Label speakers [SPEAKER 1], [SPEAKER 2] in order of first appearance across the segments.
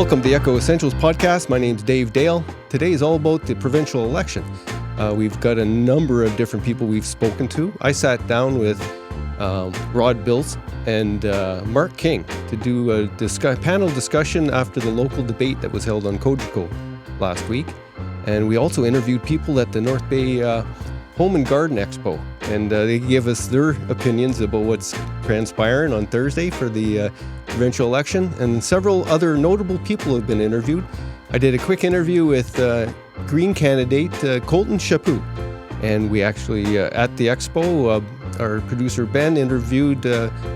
[SPEAKER 1] Welcome to the Echo Essentials podcast. My name's Dave Dale. Today is all about the provincial election. We've got a number of different people we've spoken to. I sat down with Rod Bilz and Mark King to do a panel discussion after the local debate that was held on Cogeco last week. And we also interviewed people at the North Bay Home and Garden Expo. And they gave us their opinions about what's transpiring on Thursday for the provincial election. And several other notable people have been interviewed. I did a quick interview with Green candidate Colton Chaput. And we actually, at the Expo, our producer Ben interviewed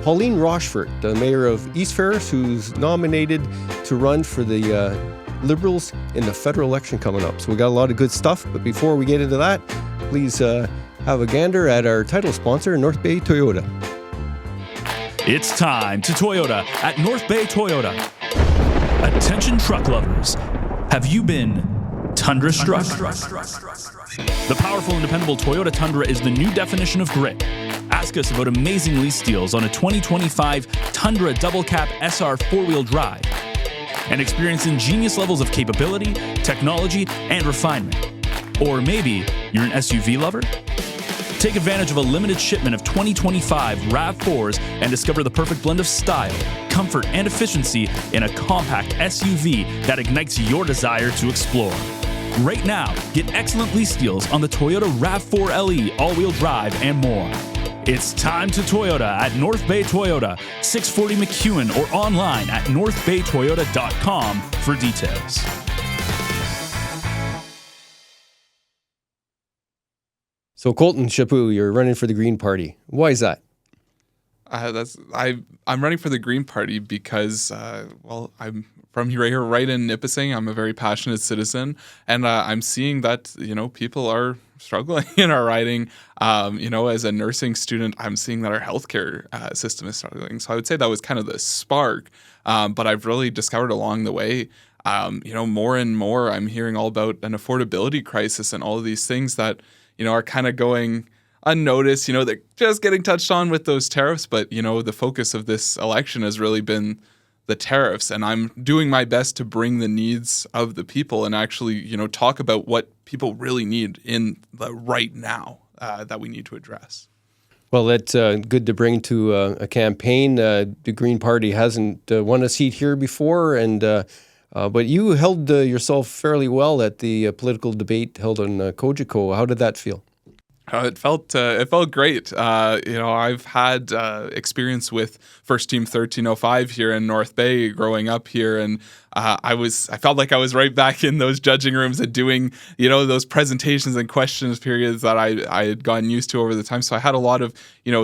[SPEAKER 1] Pauline Rochefort, the mayor of East Ferris, who's nominated to run for the Liberals in the federal election coming up. So we got a lot of good stuff. But before we get into that, please have a gander at our title sponsor, North Bay Toyota.
[SPEAKER 2] It's time to Toyota at North Bay Toyota. Attention truck lovers. Have you been Tundra struck? The powerful and dependable Toyota Tundra is the new definition of grit. Ask us about amazing lease deals on a 2025 Tundra Double Cap SR 4-wheel drive and experience ingenious levels of capability, technology, and refinement. Or maybe you're an SUV lover? Take advantage of a limited shipment of 2025 RAV4s and discover the perfect blend of style, comfort, and efficiency in a compact SUV that ignites your desire to explore. Right now, get excellent lease deals on the Toyota RAV4 LE all-wheel drive and more. It's time to Toyota at North Bay Toyota, 640 McEwen, or online at northbaytoyota.com for details.
[SPEAKER 1] So Colton Chaput, you're running for the Green Party. Why is that?
[SPEAKER 3] I'm running for the Green Party because, I'm from here, right in Nipissing. I'm a very passionate citizen, and I'm seeing that, people are struggling in our riding. As a nursing student, I'm seeing that our healthcare system is struggling. So I would say that was kind of the spark, but I've really discovered along the way, more and more I'm hearing all about an affordability crisis and all of these things that, are kind of going unnoticed. They're just getting touched on with those tariffs, but, the focus of this election has really been the tariffs, and I'm doing my best to bring the needs of the people and actually, talk about what people really need in the right now that we need to address.
[SPEAKER 1] Well, that's good to bring to a campaign. The Green Party hasn't won a seat here before, and but you held yourself fairly well at the political debate held on Cogeco. How did that feel?
[SPEAKER 3] It felt great. I've had experience with First Team 1305 here in North Bay growing up here, and I felt like I was right back in those judging rooms and doing, those presentations and questions periods that I had gotten used to over the time. So I had a lot of,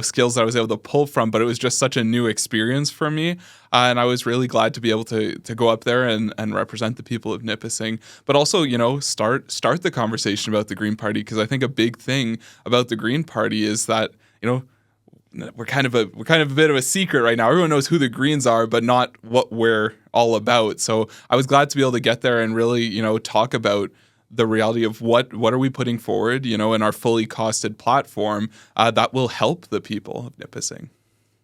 [SPEAKER 3] skills that I was able to pull from, but it was just such a new experience for me. And I was really glad to be able to go up there and represent the people of Nipissing, but also, start the conversation about the Green Party, because I think a big thing about the Green Party is that, we're kind of a bit of a secret right now. Everyone knows who the Greens are, but not what we're all about. So I was glad to be able to get there and really, talk about the reality of what are we putting forward, in our fully costed platform that will help the people of Nipissing.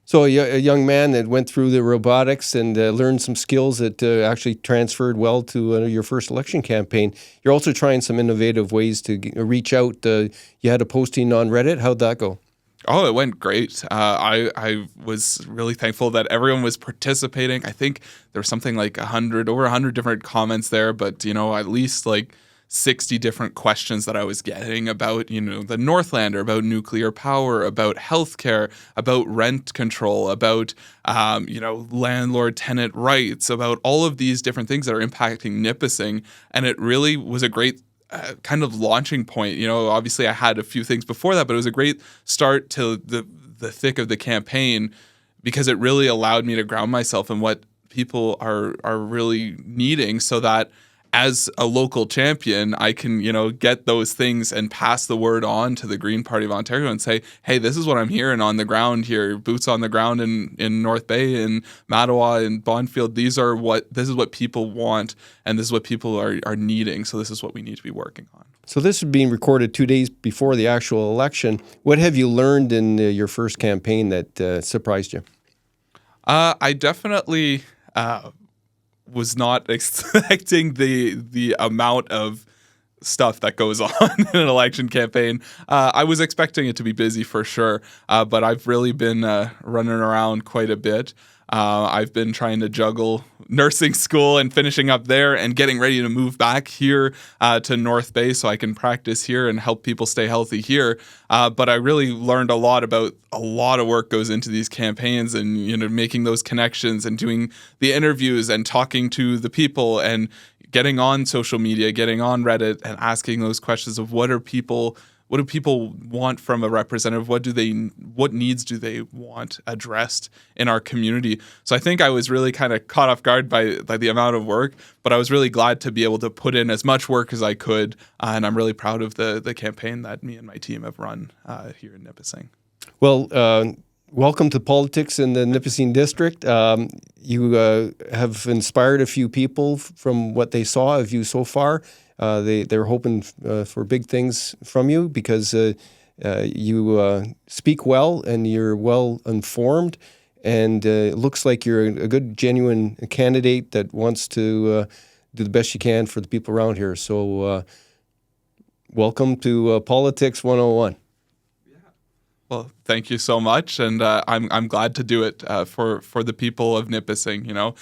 [SPEAKER 1] So a young man that went through the robotics and learned some skills that actually transferred well to your first election campaign. You're also trying some innovative ways to reach out. You had a posting on Reddit. How'd that go?
[SPEAKER 3] Oh, it went great. I was really thankful that everyone was participating. I think there was something like over 100 different comments there, but, at least like 60 different questions that I was getting about, the Northlander, about nuclear power, about healthcare, about rent control, about, landlord-tenant rights, about all of these different things that are impacting Nipissing. And it really was a great kind of launching point. Obviously I had a few things before that, but it was a great start to the thick of the campaign, because it really allowed me to ground myself in what people are really needing, so that as a local champion, I can, get those things and pass the word on to the Green Party of Ontario and say, hey, this is what I'm hearing on the ground here, boots on the ground in North Bay and Mattawa and Bondfield. This is what people want, and this is what people are needing. So this is what we need to be working on.
[SPEAKER 1] So this is being recorded 2 days before the actual election. What have you learned in your first campaign that surprised you?
[SPEAKER 3] I definitely was not expecting the amount of stuff that goes on in an election campaign. I was expecting it to be busy for sure, but I've really been running around quite a bit. I've been trying to juggle nursing school and finishing up there and getting ready to move back here to North Bay so I can practice here and help people stay healthy here. But I really learned a lot about a lot of work goes into these campaigns and, you know, making those connections and doing the interviews and talking to the people and getting on social media, getting on Reddit and asking those questions of what do people want from a representative? What needs do they want addressed in our community? So I think I was really kind of caught off guard by the amount of work, but I was really glad to be able to put in as much work as I could. And I'm really proud of the campaign that me and my team have run here in Nipissing.
[SPEAKER 1] Well, welcome to politics in the Nipissing district. You have inspired a few people from what they saw of you so far. They're hoping for big things from you because you speak well and you're well informed, and it looks like you're a good, genuine candidate that wants to do the best you can for the people around here. So welcome to Politics 101.
[SPEAKER 3] Well, thank you so much, and I'm glad to do it for the people of Nipissing. You know,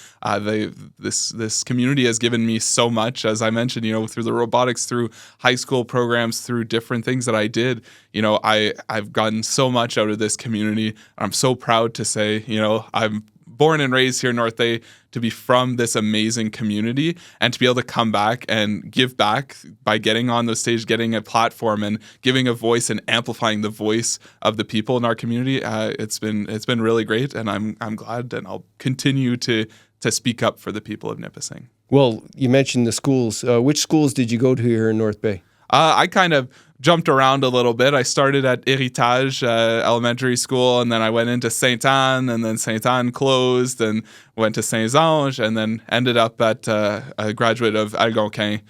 [SPEAKER 3] this community has given me so much, as I mentioned. You know, through the robotics, through high school programs, through different things that I did. You know, I've gotten so much out of this community. I'm so proud to say, you know, I'm born and raised here in North Bay, to be from this amazing community and to be able to come back and give back by getting on the stage, getting a platform and giving a voice and amplifying the voice of the people in our community. It's been really great, and I'm glad, and I'll continue to speak up for the people of Nipissing.
[SPEAKER 1] Well, you mentioned the schools. Which schools did you go to here in North Bay?
[SPEAKER 3] I kind of jumped around a little bit. I started at Héritage Elementary School, and then I went into Sainte-Anne, and then Sainte-Anne closed, and went to Saint-Ange, and then ended up at a graduate of Algonquin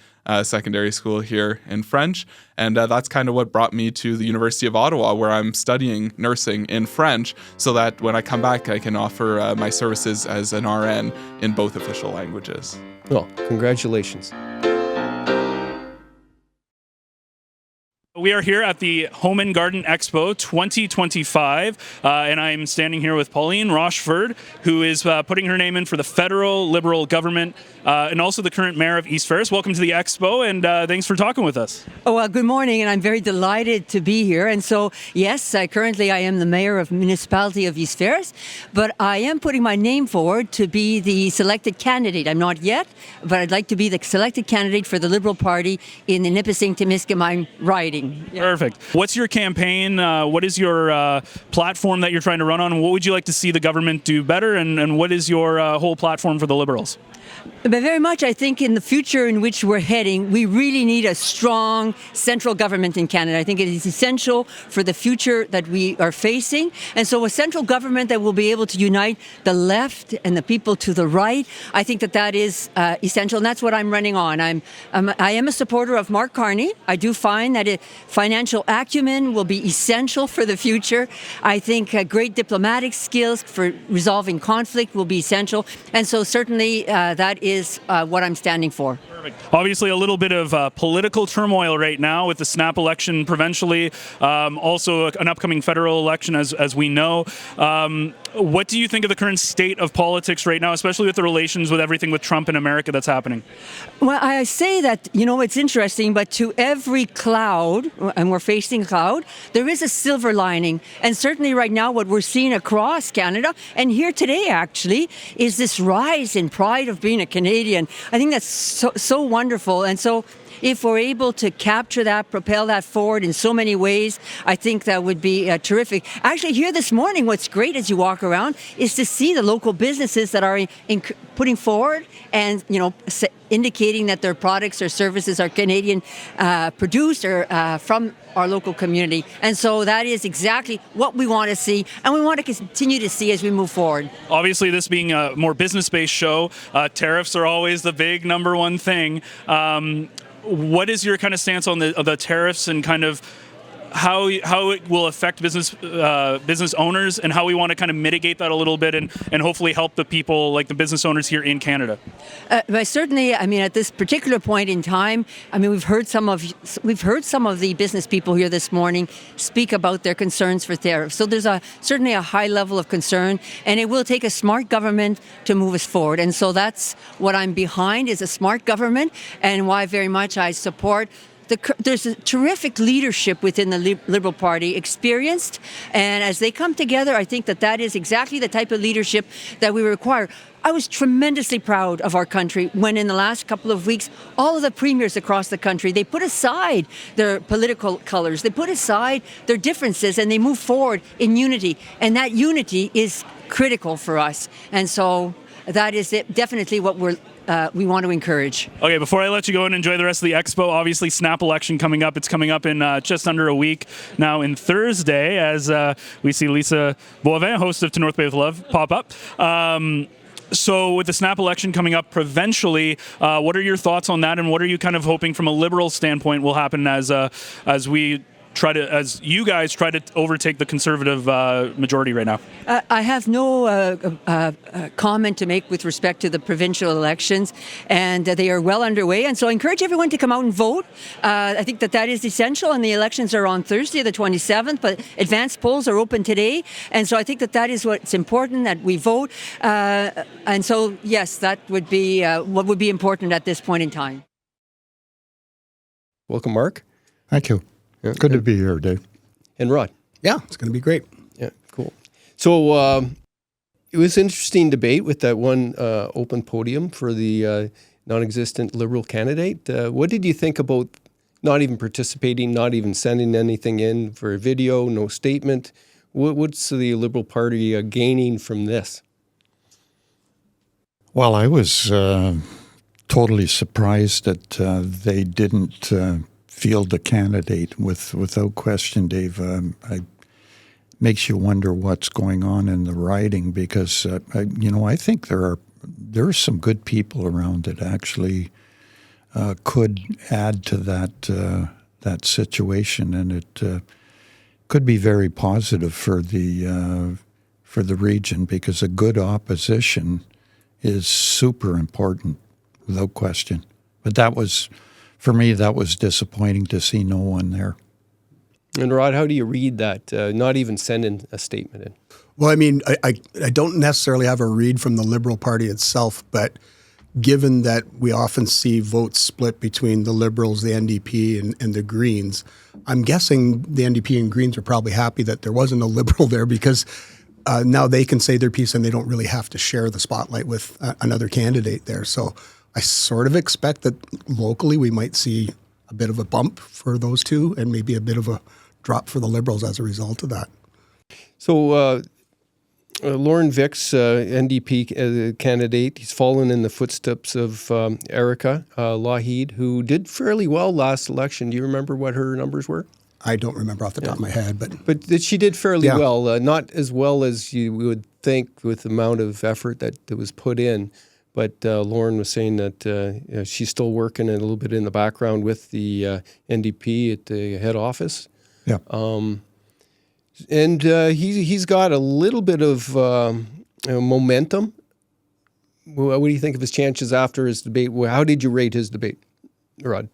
[SPEAKER 3] Secondary School here in French. And that's kind of what brought me to the University of Ottawa, where I'm studying nursing in French, so that when I come back, I can offer my services as an RN in both official languages.
[SPEAKER 1] Well, congratulations.
[SPEAKER 2] We are here at the Home and Garden Expo 2025, and I'm standing here with Pauline Rochefort, who is putting her name in for the federal Liberal government, and also the current mayor of East Ferris. Welcome to the Expo, and thanks for talking with us.
[SPEAKER 4] Oh, well, good morning, and I'm very delighted to be here. And so, yes, currently I am the mayor of municipality of East Ferris, but I am putting my name forward to be the selected candidate. I'm not yet, but I'd like to be the selected candidate for the Liberal Party in the Nipissing-Timiskaming Riding. Yeah.
[SPEAKER 2] Perfect. What's your campaign? What is your platform that you're trying to run on? What would you like to see the government do better? And what is your whole platform for the Liberals?
[SPEAKER 4] But very much, I think in the future in which we're heading, we really need a strong central government in Canada. I think it is essential for the future that we are facing. And so a central government that will be able to unite the left and the people to the right, I think that is essential. And that's what I'm running on. I am a supporter of Mark Carney. I do find that financial acumen will be essential for the future. I think great diplomatic skills for resolving conflict will be essential. And so certainly that is what I'm standing for.
[SPEAKER 2] Perfect. Obviously, a little bit of political turmoil right now with the snap election provincially, also an upcoming federal election, as we know. What do you think of the current state of politics right now, especially with the relations with everything with Trump in America that's happening?
[SPEAKER 4] Well, I say that, you know, it's interesting, but to every cloud, and we're facing a cloud, there is a silver lining. And certainly right now what we're seeing across Canada, and here today actually, is this rise in pride of being a Canadian. I think that's so wonderful. And so if we're able to capture that, propel that forward in so many ways, I think that would be terrific. Actually, here this morning, what's great as you walk around is to see the local businesses that are putting forward and, you know, indicating that their products or services are Canadian produced or from our local community. And so that is exactly what we want to see, and we want to continue to see as we move forward.
[SPEAKER 2] Obviously, this being a more business-based show, tariffs are always the big number one thing. What is your kind of stance on the tariffs, and kind of how it will affect business owners and how we want to kind of mitigate that a little bit and hopefully help the people like the business owners here in Canada?
[SPEAKER 4] But certainly, I mean, at this particular point in time, I mean, we've heard some of the business people here this morning speak about their concerns for tariffs. So there's certainly a high level of concern, and it will take a smart government to move us forward. And so that's what I'm behind, is a smart government, and why very much I support. There's a terrific leadership within the Liberal Party, experienced, and as they come together, I think that is exactly the type of leadership that we require. I was tremendously proud of our country when in the last couple of weeks, all of the premiers across the country, they put aside their political colors, they put aside their differences, and they move forward in unity. And that unity is critical for us. And so that is definitely what we want to encourage.
[SPEAKER 2] Okay, before I let you go and enjoy the rest of the Expo, obviously Snap election coming up. It's coming up in just under a week now in Thursday, as we see Lisa Boivin, host of To North Bay with Love, pop up. So with the Snap election coming up provincially, what are your thoughts on that, and what are you kind of hoping from a Liberal standpoint will happen as you guys try to overtake the Conservative majority right now?
[SPEAKER 4] I have no comment to make with respect to the provincial elections, and they are well underway. And so I encourage everyone to come out and vote. I think that is essential, and the elections are on Thursday, the 27th, but advanced polls are open today. And so I think that is what's important, that we vote. And so, yes, that would be what would be important at this point in time.
[SPEAKER 1] Welcome, Mark.
[SPEAKER 5] Thank you.
[SPEAKER 1] Yeah.
[SPEAKER 5] Good to be here, Dave.
[SPEAKER 1] And Rod.
[SPEAKER 6] Yeah, it's going to be great.
[SPEAKER 1] Yeah, cool. So it was an interesting debate with that one open podium for the non-existent Liberal candidate. What did you think about not even participating, not even sending anything in for a video, no statement? What's the Liberal Party gaining from this?
[SPEAKER 5] Well, I was totally surprised that they didn't field a candidate without question, Dave. It makes you wonder what's going on in the riding, because I think there are some good people around that actually could add to that situation, and it could be very positive for the region, because a good opposition is super important, without question. But for me, that was disappointing to see no one there.
[SPEAKER 1] And Rod, how do you read that? Not even sending a statement in.
[SPEAKER 6] Well, I mean, I don't necessarily have a read from the Liberal Party itself, but given that we often see votes split between the Liberals, the NDP, and the Greens, I'm guessing the NDP and Greens are probably happy that there wasn't a Liberal there, because now they can say their piece and they don't really have to share the spotlight with another candidate there. So I sort of expect that locally we might see a bit of a bump for those two, and maybe a bit of a drop for the Liberals as a result of that.
[SPEAKER 1] So Loren Vick's NDP candidate, he's fallen in the footsteps of Erica Lougheed, who did fairly well last election. Do you remember what her numbers were?
[SPEAKER 6] I don't remember off the top of my head,
[SPEAKER 1] but she did fairly well. Not as well as you would think with the amount of effort that was put in. But Loren was saying that she's still working a little bit in the background with the NDP at the head office.
[SPEAKER 5] Yeah.
[SPEAKER 1] And he's got a little bit of momentum. What do you think of his chances after his debate? How did you rate his debate, Rod?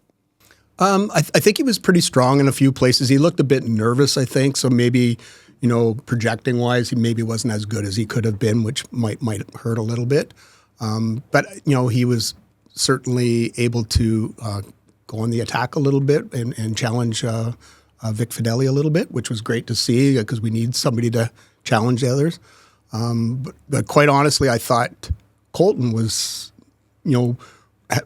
[SPEAKER 6] I think he was pretty strong in a few places. He looked a bit nervous, I think, so maybe, projecting wise, he maybe wasn't as good as he could have been, which might hurt a little bit. But he was certainly able to go on the attack a little bit and challenge Vic Fedeli a little bit, which was great to see, because we need somebody to challenge the others. But quite honestly, I thought Colton was,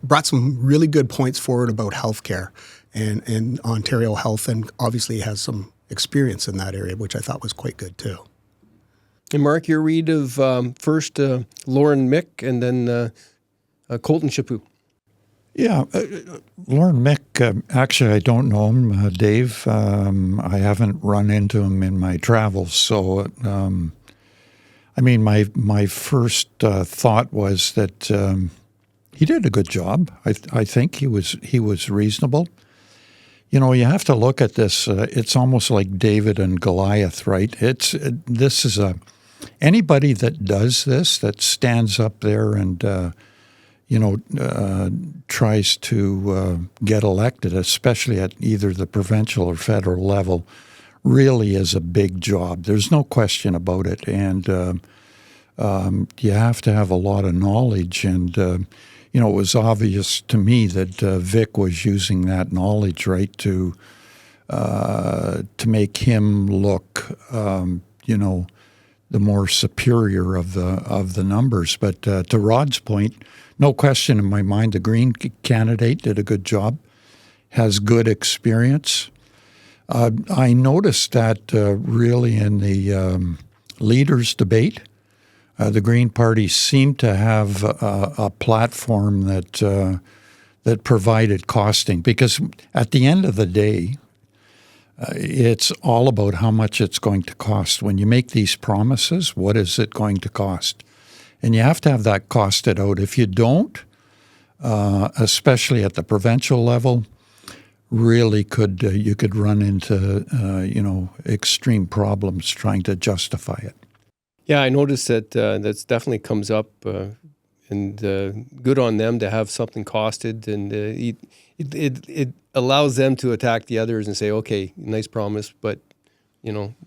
[SPEAKER 6] brought some really good points forward about healthcare and Ontario Health, and obviously has some experience in that area, which I thought was quite good too.
[SPEAKER 1] And Mark, your read of first Loren Mick and then Colton Chaput.
[SPEAKER 5] Yeah, Loren Mick, actually I don't know him, Dave. I haven't run into him in my travels. So, my first thought was that he did a good job. I think he was reasonable. You have to look at this. It's almost like David and Goliath, right? This is anybody that does this, that stands up there and tries to get elected, especially at either the provincial or federal level, really is a big job. There's no question about it, and you have to have a lot of knowledge. And it was obvious to me that Vic was using that knowledge, right, to make him look, the more superior of the numbers. But to Rod's point, no question in my mind, the Green candidate did a good job, has good experience. I noticed that really in the leaders' debate, the Green Party seemed to have a platform that provided costing, because at the end of the day, it's all about how much it's going to cost. When you make these promises, what is it going to cost? And you have to have that costed out. If you don't, especially at the provincial level, really you could run into extreme problems trying to justify it.
[SPEAKER 1] Yeah, I noticed that that definitely comes up, and good on them to have something costed, and it allows them to attack the others and say, okay, nice promise, but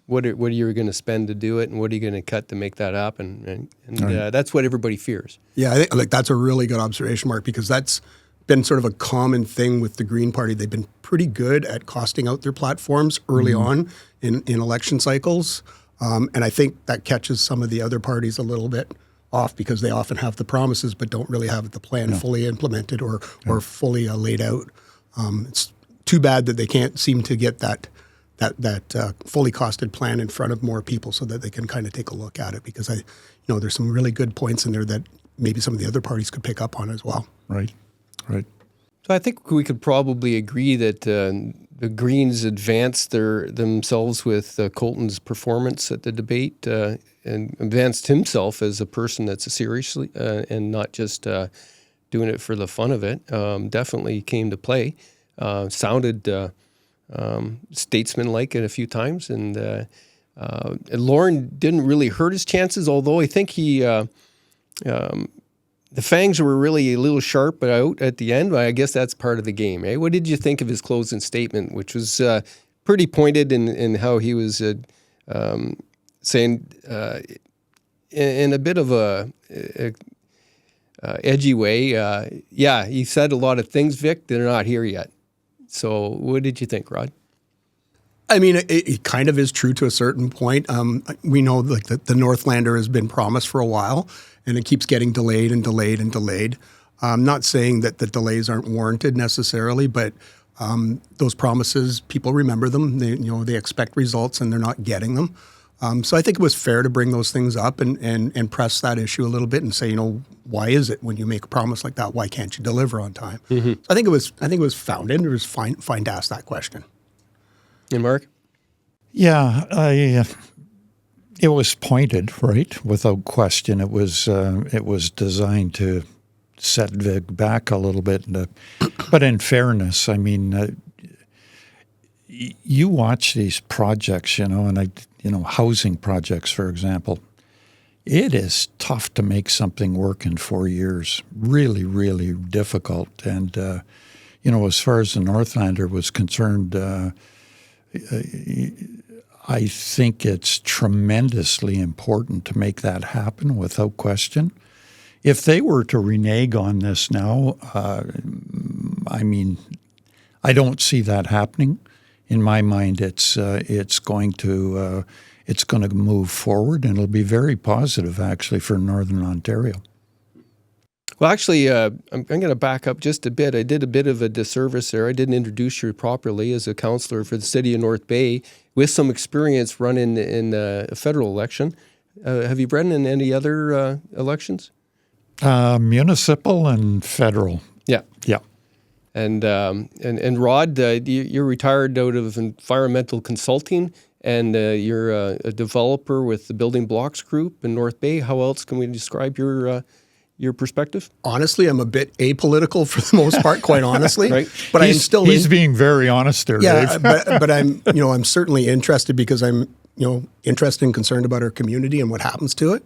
[SPEAKER 1] what are you going to spend to do it, and what are you going to cut to make that happen? And
[SPEAKER 5] Right.
[SPEAKER 1] That's what everybody fears.
[SPEAKER 6] Yeah, I think that's a really good observation, Mark, because that's been sort of a common thing with the Green Party. They've been pretty good at costing out their platforms early on in election cycles. And I think that catches some of the other parties a little bit off, because they often have the promises but don't really have the plan fully implemented or fully laid out. It's too bad that they can't seem to get that fully costed plan in front of more people so that they can kind of take a look at it, because there's some really good points in there that maybe some of the other parties could pick up on as well.
[SPEAKER 5] Right.
[SPEAKER 1] So I think we could probably agree that the Greens advanced themselves with Colton's performance at the debate, and advanced himself as a person that's seriously and not just doing it for the fun of it. Definitely came to play. Sounded statesman-like a few times, and Loren didn't really hurt his chances, although I think the fangs were really a little sharp out at the end. I guess that's part of the game. Eh? What did you think of his closing statement, which was pretty pointed in how he was saying in a bit of a edgy way, he said a lot of things, Vic, they're not here yet. So what did you think, Rod?
[SPEAKER 6] I mean, it kind of is true to a certain point. We know like the Northlander has been promised for a while, and it keeps getting delayed and delayed and delayed. I'm not saying that the delays aren't warranted necessarily, but those promises, people remember them. They expect results, and they're not getting them. So I think it was fair to bring those things up and press that issue a little bit and say, why is it when you make a promise like that, why can't you deliver on time? Mm-hmm. So I think it was founded. It was fine to ask that question.
[SPEAKER 1] And Mark?
[SPEAKER 5] Yeah, it was pointed, right? Without question, it was designed to set Vic back a little bit. But in fairness, I mean, you watch these projects, and housing projects, for example. It is tough to make something work in 4 years. Really, really difficult. And as far as the Northlander was concerned, I think it's tremendously important to make that happen without question. If they were to renege on this now, I don't see that happening. In my mind, it's going to move forward, and it'll be very positive, actually, for Northern Ontario.
[SPEAKER 1] Well, actually, I'm going to back up just a bit. I did a bit of a disservice there. I didn't introduce you properly as a councillor for the city of North Bay with some experience running in a federal election. Have you run in any other elections?
[SPEAKER 5] Municipal and federal.
[SPEAKER 1] Yeah.
[SPEAKER 5] Yeah.
[SPEAKER 1] And Rod, you're retired out of environmental consulting, and you're a developer with the Building Blocks Group in North Bay. How else can we describe your your perspective?
[SPEAKER 6] Honestly, I'm a bit apolitical for the most part, quite honestly.
[SPEAKER 1] Right.
[SPEAKER 6] But I'm still
[SPEAKER 5] he's being very honest there,
[SPEAKER 6] yeah,
[SPEAKER 5] Dave.
[SPEAKER 6] but I'm certainly interested because I'm interested and concerned about our community and what happens to it.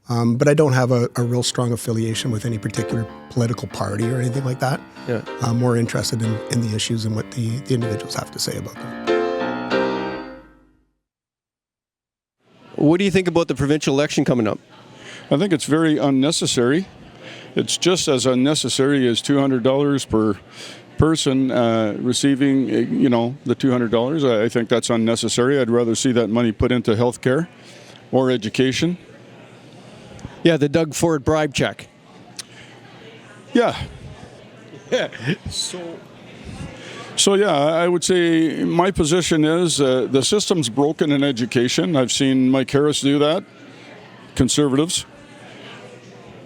[SPEAKER 6] But I don't have a real strong affiliation with any particular political party or anything like that.
[SPEAKER 1] Yeah.
[SPEAKER 6] I'm more interested in the issues and what the individuals have to say about them.
[SPEAKER 1] What do you think about the provincial election coming up?
[SPEAKER 7] I think it's very unnecessary. It's just as unnecessary as $200 per person receiving, the $200. I think that's unnecessary. I'd rather see that money put into healthcare or education.
[SPEAKER 1] Yeah, the Doug Ford bribe check.
[SPEAKER 7] Yeah. So yeah, I would say my position is the system's broken in education. I've seen Mike Harris do that. Conservatives.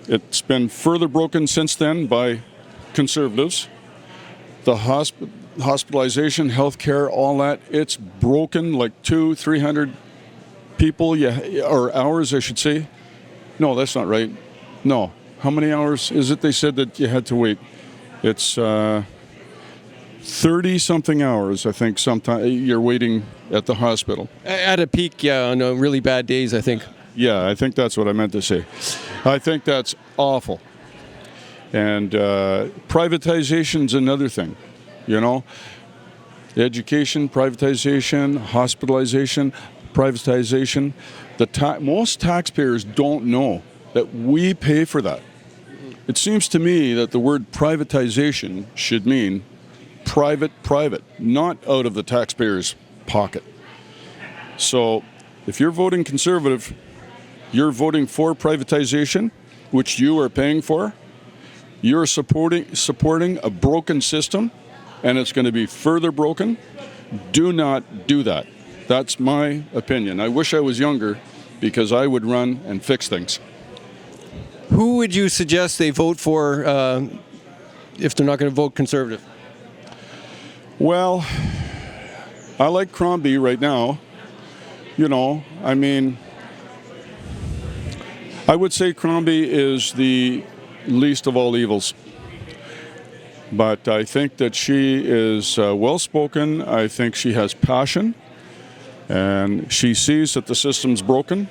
[SPEAKER 7] It's been further broken since then by Conservatives. The hospitalization, healthcare, all that, it's broken like 200-300 people, or hours, I should say. No, that's not right. No. How many hours is it they said that you had to wait? It's 30-something hours, I think, sometimes you're waiting at the hospital.
[SPEAKER 1] At a peak, yeah, on really bad days, I think.
[SPEAKER 7] Yeah, I think that's what I meant to say. I think that's awful. And privatization's another thing, Education, privatization, hospitalization, privatization. Most taxpayers don't know that we pay for that. It seems to me that the word privatization should mean private, not out of the taxpayer's pocket. So if you're voting Conservative, you're voting for privatization, which you are paying for. You're supporting a broken system, and it's going to be further broken. Do not do that. That's my opinion. I wish I was younger because I would run and fix things.
[SPEAKER 1] Who would you suggest they vote for if they're not going to vote Conservative?
[SPEAKER 7] Well, I like Crombie right now. I would say Crombie is the least of all evils. But I think that she is well-spoken. I think she has passion. And she sees that the system's broken.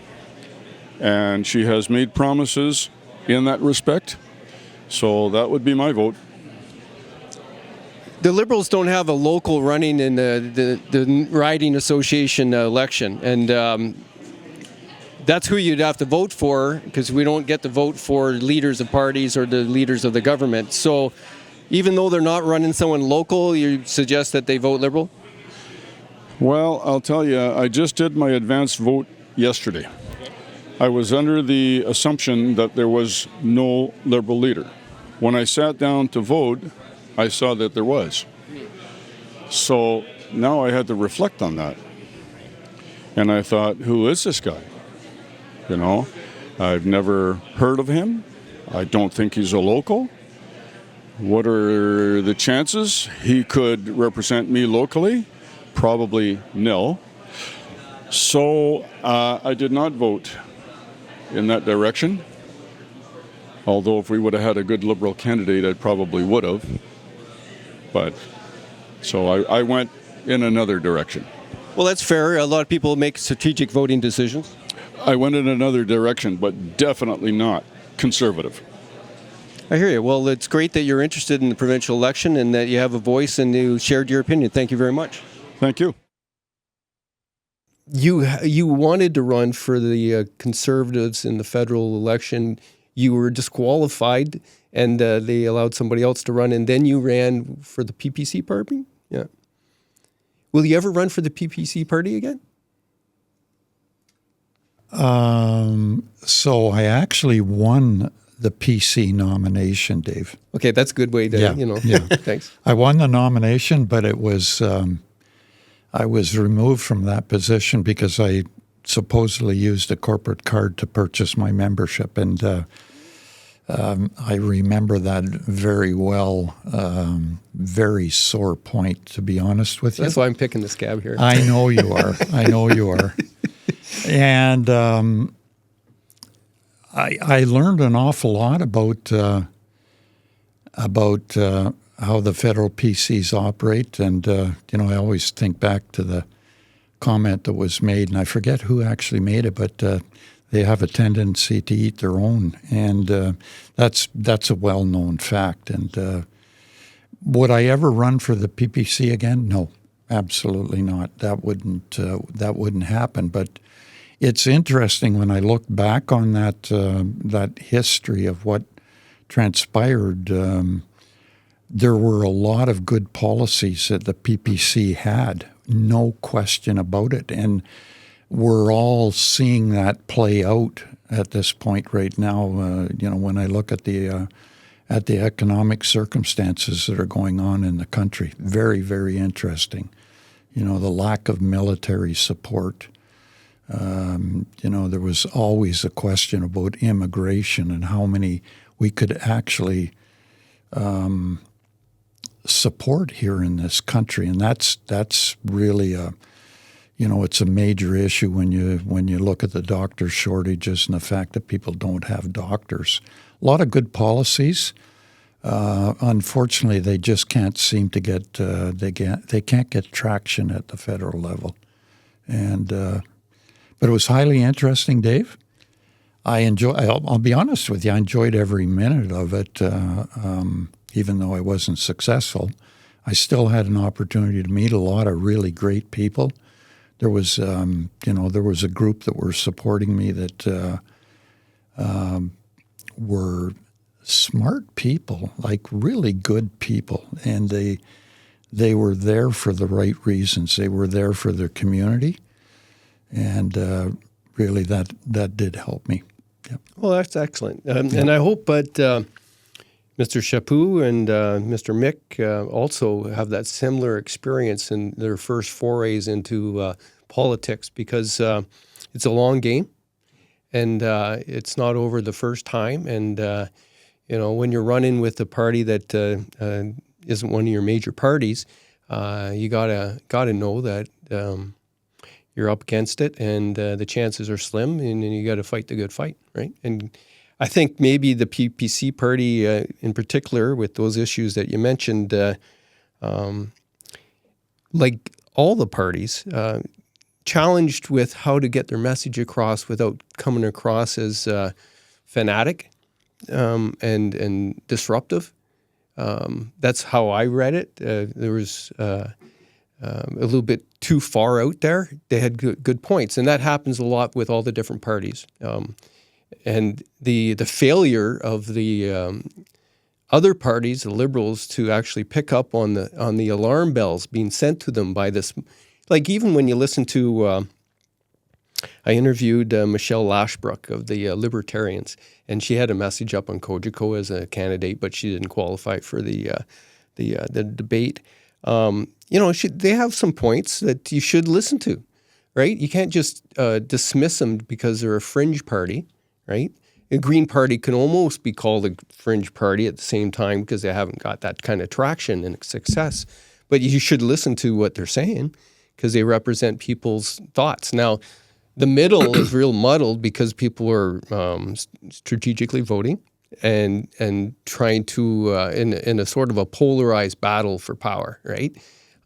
[SPEAKER 7] And she has made promises in that respect. So that would be my vote.
[SPEAKER 1] The Liberals don't have a local running in the Riding Association election. And that's who you'd have to vote for, because we don't get to vote for leaders of parties or the leaders of the government. So even though they're not running someone local, you suggest that they vote Liberal?
[SPEAKER 7] Well, I'll tell you, I just did my advanced vote yesterday. I was under the assumption that there was no Liberal leader. When I sat down to vote, I saw that there was. So now I had to reflect on that. And I thought, who is this guy? I've never heard of him. I don't think he's a local. What are the chances he could represent me locally? Probably nil. So I did not vote in that direction. Although if we would have had a good Liberal candidate, I probably would have. But so I went in another direction.
[SPEAKER 1] Well, that's fair. A lot of people make strategic voting decisions.
[SPEAKER 7] I went in another direction, but definitely not Conservative.
[SPEAKER 1] I hear you. Well, it's great that you're interested in the provincial election and that you have a voice and you shared your opinion. Thank you very much.
[SPEAKER 7] Thank you.
[SPEAKER 1] You wanted to run for the Conservatives in the federal election. You were disqualified, and they allowed somebody else to run, and then you ran for the PPC party? Yeah. Will you ever run for the PPC party again?
[SPEAKER 5] So I actually won the PC nomination, Dave.
[SPEAKER 1] Okay, that's a good way to,
[SPEAKER 5] Yeah.
[SPEAKER 1] Thanks.
[SPEAKER 5] I won the nomination, but it was I was removed from that position because I supposedly used a corporate card to purchase my membership, and I remember that very well. Very sore point, to be honest with you.
[SPEAKER 1] That's why I'm picking the scab here.
[SPEAKER 5] I know you are. I know you are. And I learned an awful lot about how the federal PCs operate, and I always think back to the comment that was made, and I forget who actually made it, but they have a tendency to eat their own, and that's a well-known fact. And would I ever run for the PPC again? No, absolutely not. That wouldn't happen. But it's interesting when I look back on that history of what transpired. There were a lot of good policies that the PPC had, no question about it, and we're all seeing that play out at this point right now. When I look at the economic circumstances that are going on in the country, very, very interesting. The lack of military support. There was always a question about immigration and how many we could actually support here in this country, and that's really it's a major issue when you look at the doctor shortages and the fact that people don't have doctors. A lot of good policies. Unfortunately, they just can't seem to get they can't get traction at the federal level. And but it was highly interesting, Dave. I'll be honest with you, I enjoyed every minute of it. Even though I wasn't successful, I still had an opportunity to meet a lot of really great people. There was, there was a group that were supporting me that were smart people, like really good people, and they were there for the right reasons. They were there for their community, and really that did help me. Yep.
[SPEAKER 1] Well, that's excellent, and I hope that Mr. Chaput and Mr. Mick also have that similar experience in their first forays into politics, because it's a long game, and it's not over the first time. And when you're running with a party that isn't one of your major parties, you gotta know that you're up against it, and the chances are slim, and you got to fight the good fight, right? And I think maybe the PPC party in particular, with those issues that you mentioned, like all the parties, challenged with how to get their message across without coming across as fanatic and disruptive. That's how I read it. There was a little bit too far out there. They had good points, and that happens a lot with all the different parties. And the failure of the other parties, the Liberals, to actually pick up on the alarm bells being sent to them by this, like even when you listen to, I interviewed Michelle Lashbrook of the Libertarians, and she had a message up on Cogeco as a candidate, but she didn't qualify for the debate. They have some points that you should listen to, right? You can't just dismiss them because they're a fringe party. Right? The Green Party can almost be called a fringe party at the same time because they haven't got that kind of traction and success. But you should listen to what they're saying because they represent people's thoughts. Now, the middle is real muddled because people are strategically voting and trying to, in a sort of a polarized battle for power, right?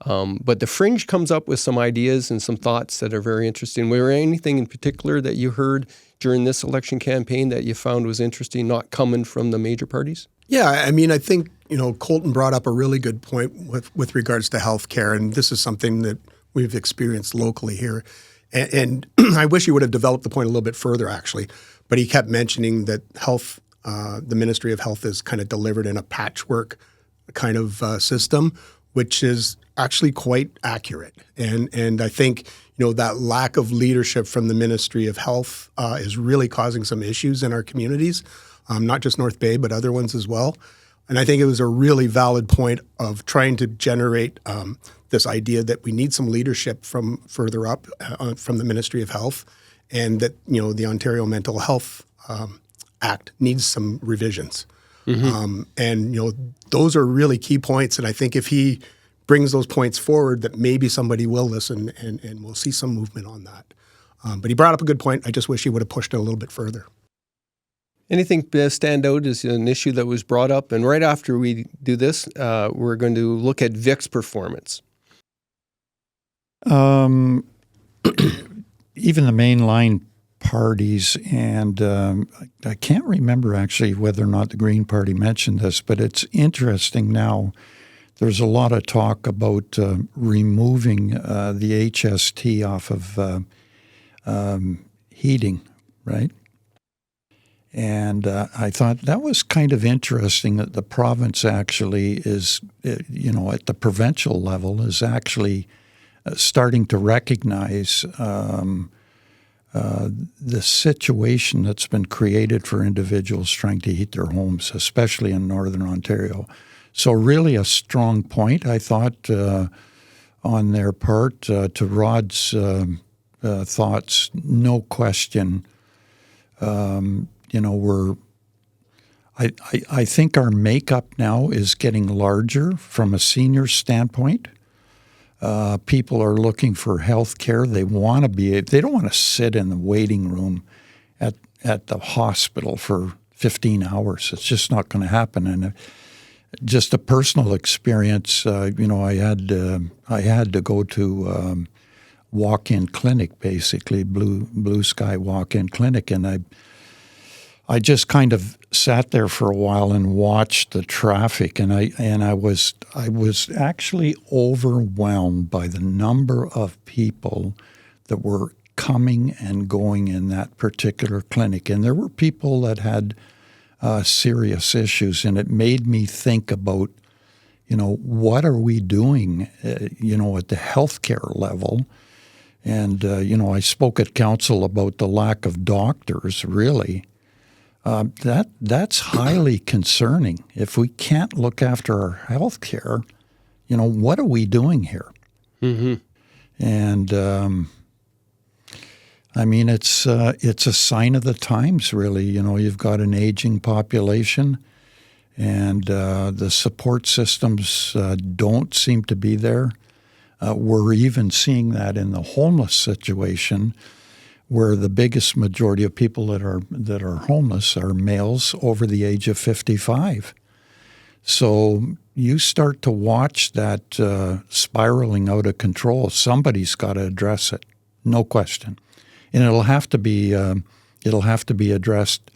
[SPEAKER 1] But the fringe comes up with some ideas and some thoughts that are very interesting. Was there anything in particular that you heard during this election campaign that you found was interesting, not coming from the major parties?
[SPEAKER 6] Yeah, I mean, I think, Colton brought up a really good point with regards to healthcare, and this is something that we've experienced locally here. And I wish he would have developed the point a little bit further, actually. But he kept mentioning that health, the Ministry of Health is kind of delivered in a patchwork kind of system, which is actually quite accurate. And I think, that lack of leadership from the Ministry of Health is really causing some issues in our communities, not just North Bay, but other ones as well. And I think it was a really valid point of trying to generate this idea that we need some leadership from further up from the Ministry of Health, and that, the Ontario Mental Health Act needs some revisions. Mm-hmm. And, those are really key points. And I think if he brings those points forward, that maybe somebody will listen and we'll see some movement on that. But he brought up a good point. I just wish he would have pushed it a little bit further.
[SPEAKER 1] Anything stand out as an issue that was brought up? And right after we do this, we're going to look at Vic's performance.
[SPEAKER 5] Even the mainline parties, and I can't remember actually whether or not the Green Party mentioned this, but it's interesting now. There's a lot of talk about removing the HST off of heating, right? And I thought that was kind of interesting that the province actually is, at the provincial level, is actually starting to recognize the situation that's been created for individuals trying to heat their homes, especially in Northern Ontario. So really a strong point, I thought, on their part. To Rod's thoughts, no question. I think our makeup now is getting larger from a senior standpoint. People are looking for health care. They don't want to sit in the waiting room at the hospital for 15 hours. It's just not going to happen. And just a personal experience, I had to go to walk-in clinic, basically blue sky walk-in clinic, and I just kind of sat there for a while and watched the traffic, and I was actually overwhelmed by the number of people that were coming and going in that particular clinic, and there were people that had serious issues, and it made me think about, what are we doing, at the healthcare level. And, I spoke at council about the lack of doctors, really. That's highly concerning. If we can't look after our health care, what are we doing here? Mm-hmm. And, it's a sign of the times, really. You've got an aging population, and the support systems don't seem to be there. We're even seeing that in the homeless situation, where the biggest majority of people that are homeless are males over the age of 55. So you start to watch that spiraling out of control. Somebody's got to address it, no question, and it'll have to be addressed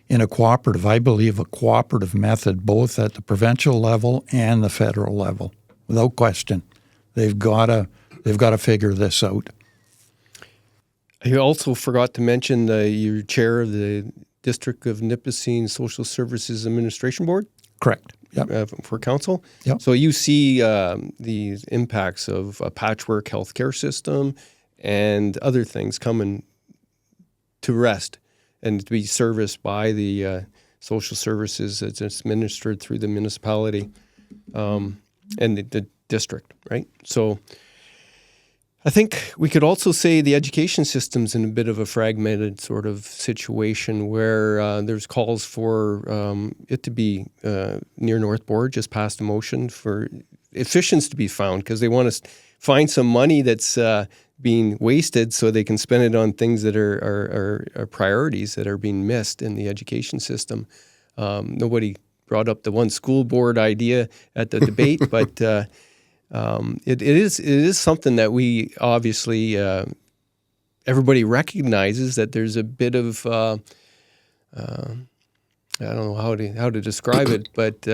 [SPEAKER 5] in a cooperative. I believe a cooperative method, both at the provincial level and the federal level, without question. They've got to figure this out.
[SPEAKER 1] You also forgot to mention you're chair of the District of Nipissing Social Services Administration Board?
[SPEAKER 5] Correct. Yep.
[SPEAKER 1] For council?
[SPEAKER 5] Yep.
[SPEAKER 1] So you see the impacts of a patchwork healthcare system and other things coming to rest and to be serviced by the social services that's administered through the municipality and the district, right? So I think we could also say the education system's in a bit of a fragmented sort of situation where there's calls for it to be near North Board just passed a motion for efficiency to be found because they want to find some money that's being wasted so they can spend it on things that are priorities that are being missed in the education system. Nobody brought up the one school board idea at the debate, but it is something that we obviously everybody recognizes that there's a bit of I don't know how to describe it, but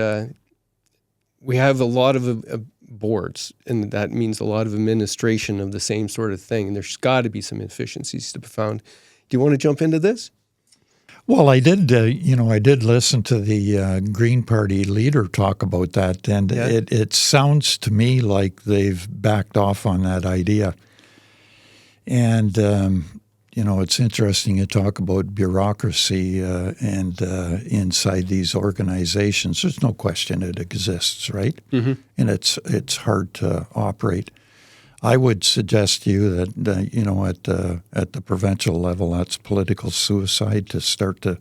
[SPEAKER 1] we have a lot of boards, and that means a lot of administration of the same sort of thing. And there's got to be some efficiencies to be found. Do you want to jump into this?
[SPEAKER 5] Well, I did. I did listen to the Green Party leader talk about that, and it sounds to me like they've backed off on that idea. And it's interesting to talk about bureaucracy and inside these organizations. There's no question it exists, right? Mm-hmm. And it's hard to operate. I would suggest to you that at the provincial level, that's political suicide to start to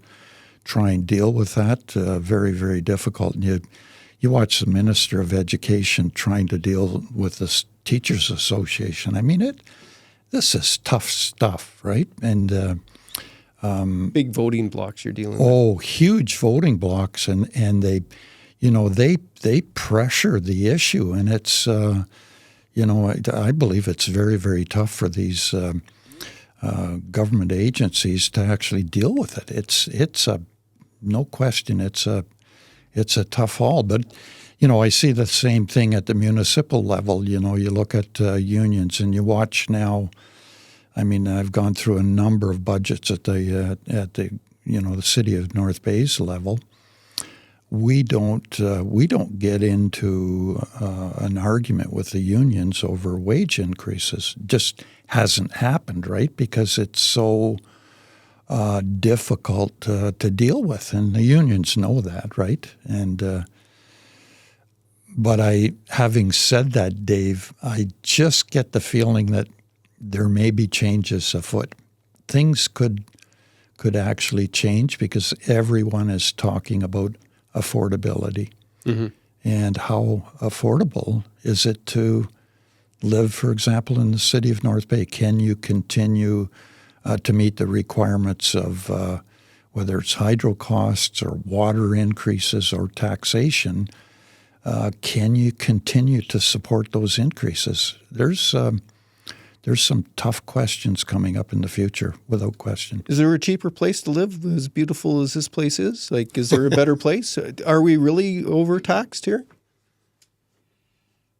[SPEAKER 5] try and deal with that. Very, very difficult. And you watch the Minister of Education trying to deal with this Teachers Association. I mean, this is tough stuff, right? And
[SPEAKER 1] Big voting blocks you're dealing with.
[SPEAKER 5] Oh, huge voting blocks, and they, they pressure the issue, and it's, I believe it's very, very tough for these government agencies to actually deal with it. It's a no question. It's a tough haul, but. I see the same thing at the municipal level. You look at unions and you watch now. I mean, I've gone through a number of budgets at the the city of North Bay's level. We don't get into an argument with the unions over wage increases. Just hasn't happened, right? Because it's so difficult to deal with, and the unions know that, right? And but having said that, Dave, I just get the feeling that there may be changes afoot. Things could actually change because everyone is talking about affordability. Mm-hmm. And how affordable is it to live, for example, in the city of North Bay? Can you continue to meet the requirements of whether it's hydro costs or water increases or taxation? Can you continue to support those increases? There's some tough questions coming up in the future, without question.
[SPEAKER 1] Is there a cheaper place to live as beautiful as this place is? Like, is there a better place? Are we really overtaxed here?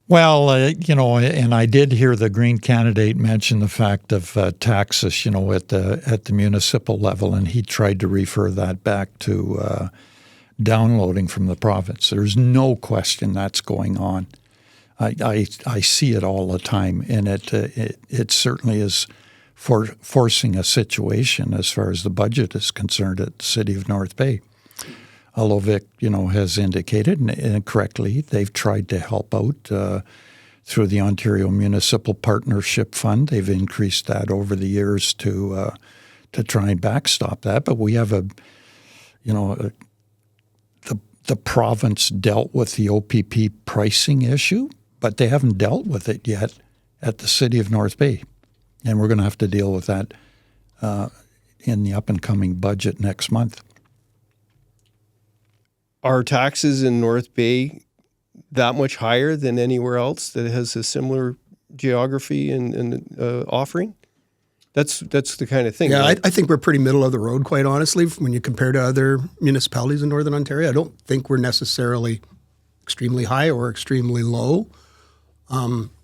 [SPEAKER 5] Well, and I did hear the Green candidate mention the fact of taxes, at the municipal level, and he tried to refer that back to downloading from the province. There's no question that's going on. I see it all the time, and it certainly is forcing a situation as far as the budget is concerned at the city of North Bay. Although Vic, has indicated, and correctly, they've tried to help out through the Ontario Municipal Partnership Fund. They've increased that over the years to try and backstop that. But we have the province dealt with the OPP pricing issue, but they haven't dealt with it yet at the city of North Bay. And we're going to have to deal with that in the up-and-coming budget next month.
[SPEAKER 1] Are taxes in North Bay that much higher than anywhere else that has a similar geography and offering? That's the kind of thing.
[SPEAKER 6] Yeah,
[SPEAKER 1] right?
[SPEAKER 6] I think we're pretty middle of the road, quite honestly, when you compare to other municipalities in Northern Ontario. I don't think we're necessarily extremely high or extremely low.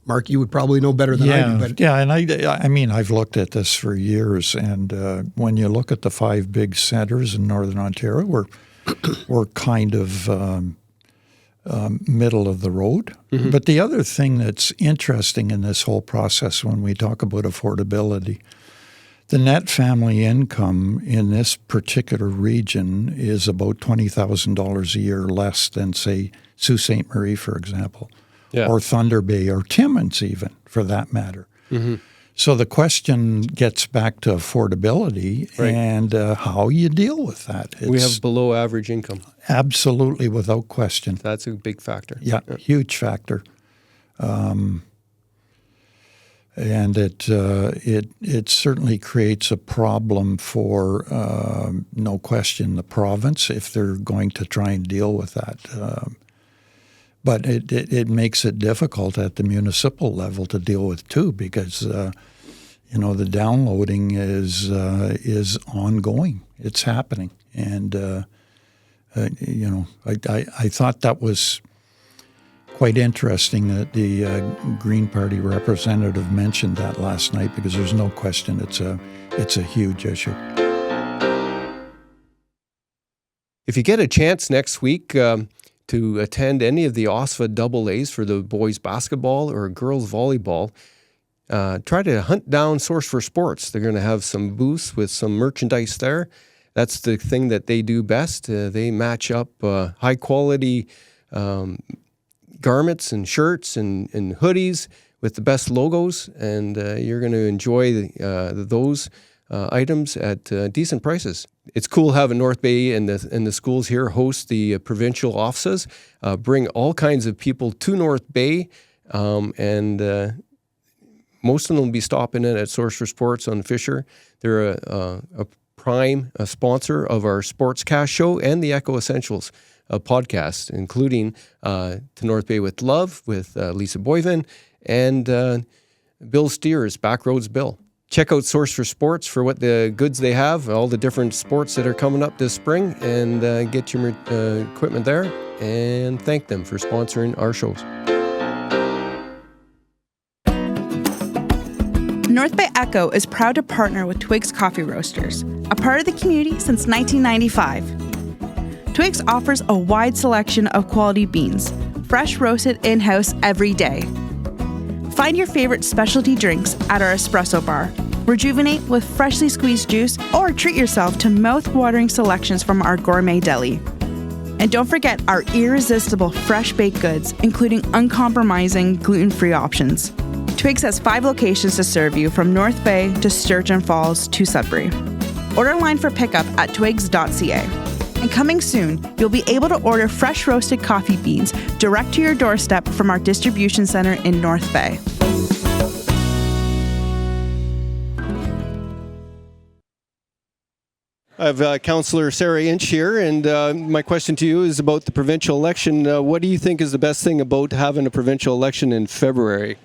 [SPEAKER 6] Mark, you would probably know better than I do. But
[SPEAKER 5] and I mean, I've looked at this for years, and when you look at the 5 big centres in Northern Ontario, we're kind of middle of the road. Mm-hmm. But the other thing that's interesting in this whole process when we talk about affordability, the net family income in this particular region is about $20,000 a year less than, say, Sault Ste. Marie, for example, or Thunder Bay, or Timmins even, for that matter. Mm-hmm. So the question gets back to affordability and how you deal with that.
[SPEAKER 1] We have below average income.
[SPEAKER 5] Absolutely, without question.
[SPEAKER 1] That's a big factor.
[SPEAKER 5] Yeah, huge factor. And it certainly creates a problem for, no question, the province if they're going to try and deal with that. But it makes it difficult at the municipal level to deal with too, because the downloading is ongoing. It's happening, and I thought that was quite interesting that the Green Party representative mentioned that last night, because there's no question it's a huge issue.
[SPEAKER 1] If you get a chance next week to attend any of the OSFA double A's for the boys basketball or girls volleyball, try to hunt down Source for Sports. They're going to have some booths with some merchandise there. That's the thing that they do best. They match up high quality garments and shirts and hoodies with the best logos, and you're going to enjoy those items at decent prices. It's cool having North Bay and the schools here host the provincial offices, bring all kinds of people to North Bay, and most of them will be stopping in at Source for Sports on Fisher. They're a prime sponsor of our Sportscast show and the Echo Essentials podcast, including To North Bay with Love with Lisa Boyven and Bill Steers, Backroads Bill. Check out Source for Sports for what the goods they have, all the different sports that are coming up this spring, and get your equipment there, and thank them for sponsoring our shows.
[SPEAKER 8] North Bay Echo is proud to partner with Twigs Coffee Roasters, a part of the community since 1995. Twigs offers a wide selection of quality beans, fresh roasted in-house every day. Find your favorite specialty drinks at our espresso bar, rejuvenate with freshly squeezed juice, or treat yourself to mouth-watering selections from our gourmet deli. And don't forget our irresistible fresh baked goods, including uncompromising gluten-free options. Twigs has 5 locations to serve you, from North Bay to Sturgeon Falls to Sudbury. Order online for pickup at twigs.ca. And coming soon, you'll be able to order fresh roasted coffee beans direct to your doorstep from our distribution center in North Bay.
[SPEAKER 1] I have Councillor Sara Inch here, and my question to you is about the provincial election. What do you think is the best thing about having a provincial election in February?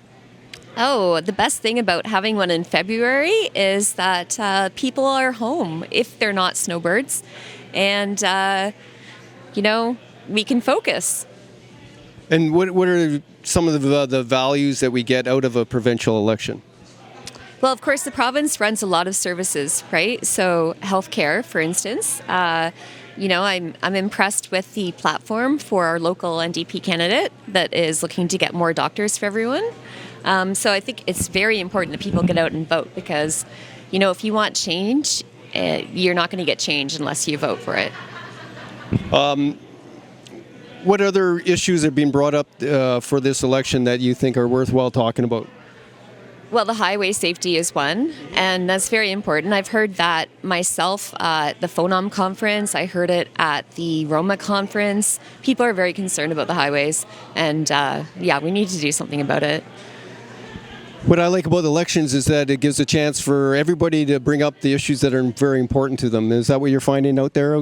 [SPEAKER 9] Oh, the best thing about having one in February is that people are home if they're not snowbirds. And, we can focus.
[SPEAKER 1] And what are some of the values that we get out of a provincial election?
[SPEAKER 9] Well, of course, the province runs a lot of services, right? So healthcare, for instance. I'm impressed with the platform for our local NDP candidate that is looking to get more doctors for everyone. So I think it's very important that people get out and vote because, if you want change, you're not going to get change unless you vote for it.
[SPEAKER 1] What other issues have been brought up for this election that you think are worthwhile talking about?
[SPEAKER 9] Well, the highway safety is one, and that's very important. I've heard that myself at the FONOM conference. I heard it at the Roma conference. People are very concerned about the highways, and we need to do something about it.
[SPEAKER 1] What I like about elections is that it gives a chance for everybody to bring up the issues that are very important to them. Is that what you're finding out there?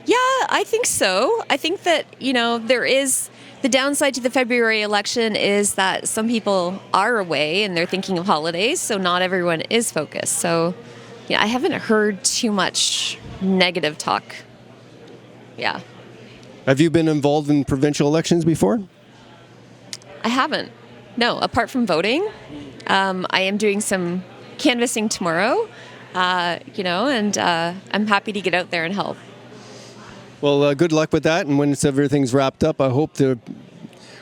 [SPEAKER 9] Yeah, I think so. I think that, there is the downside to the February election is that some people are away and they're thinking of holidays, so not everyone is focused. So, I haven't heard too much negative talk. Yeah.
[SPEAKER 1] Have you been involved in provincial elections before?
[SPEAKER 9] I haven't. No, apart from voting. I am doing some canvassing tomorrow, and I'm happy to get out there and help.
[SPEAKER 1] Well, good luck with that. And once everything's wrapped up, I hope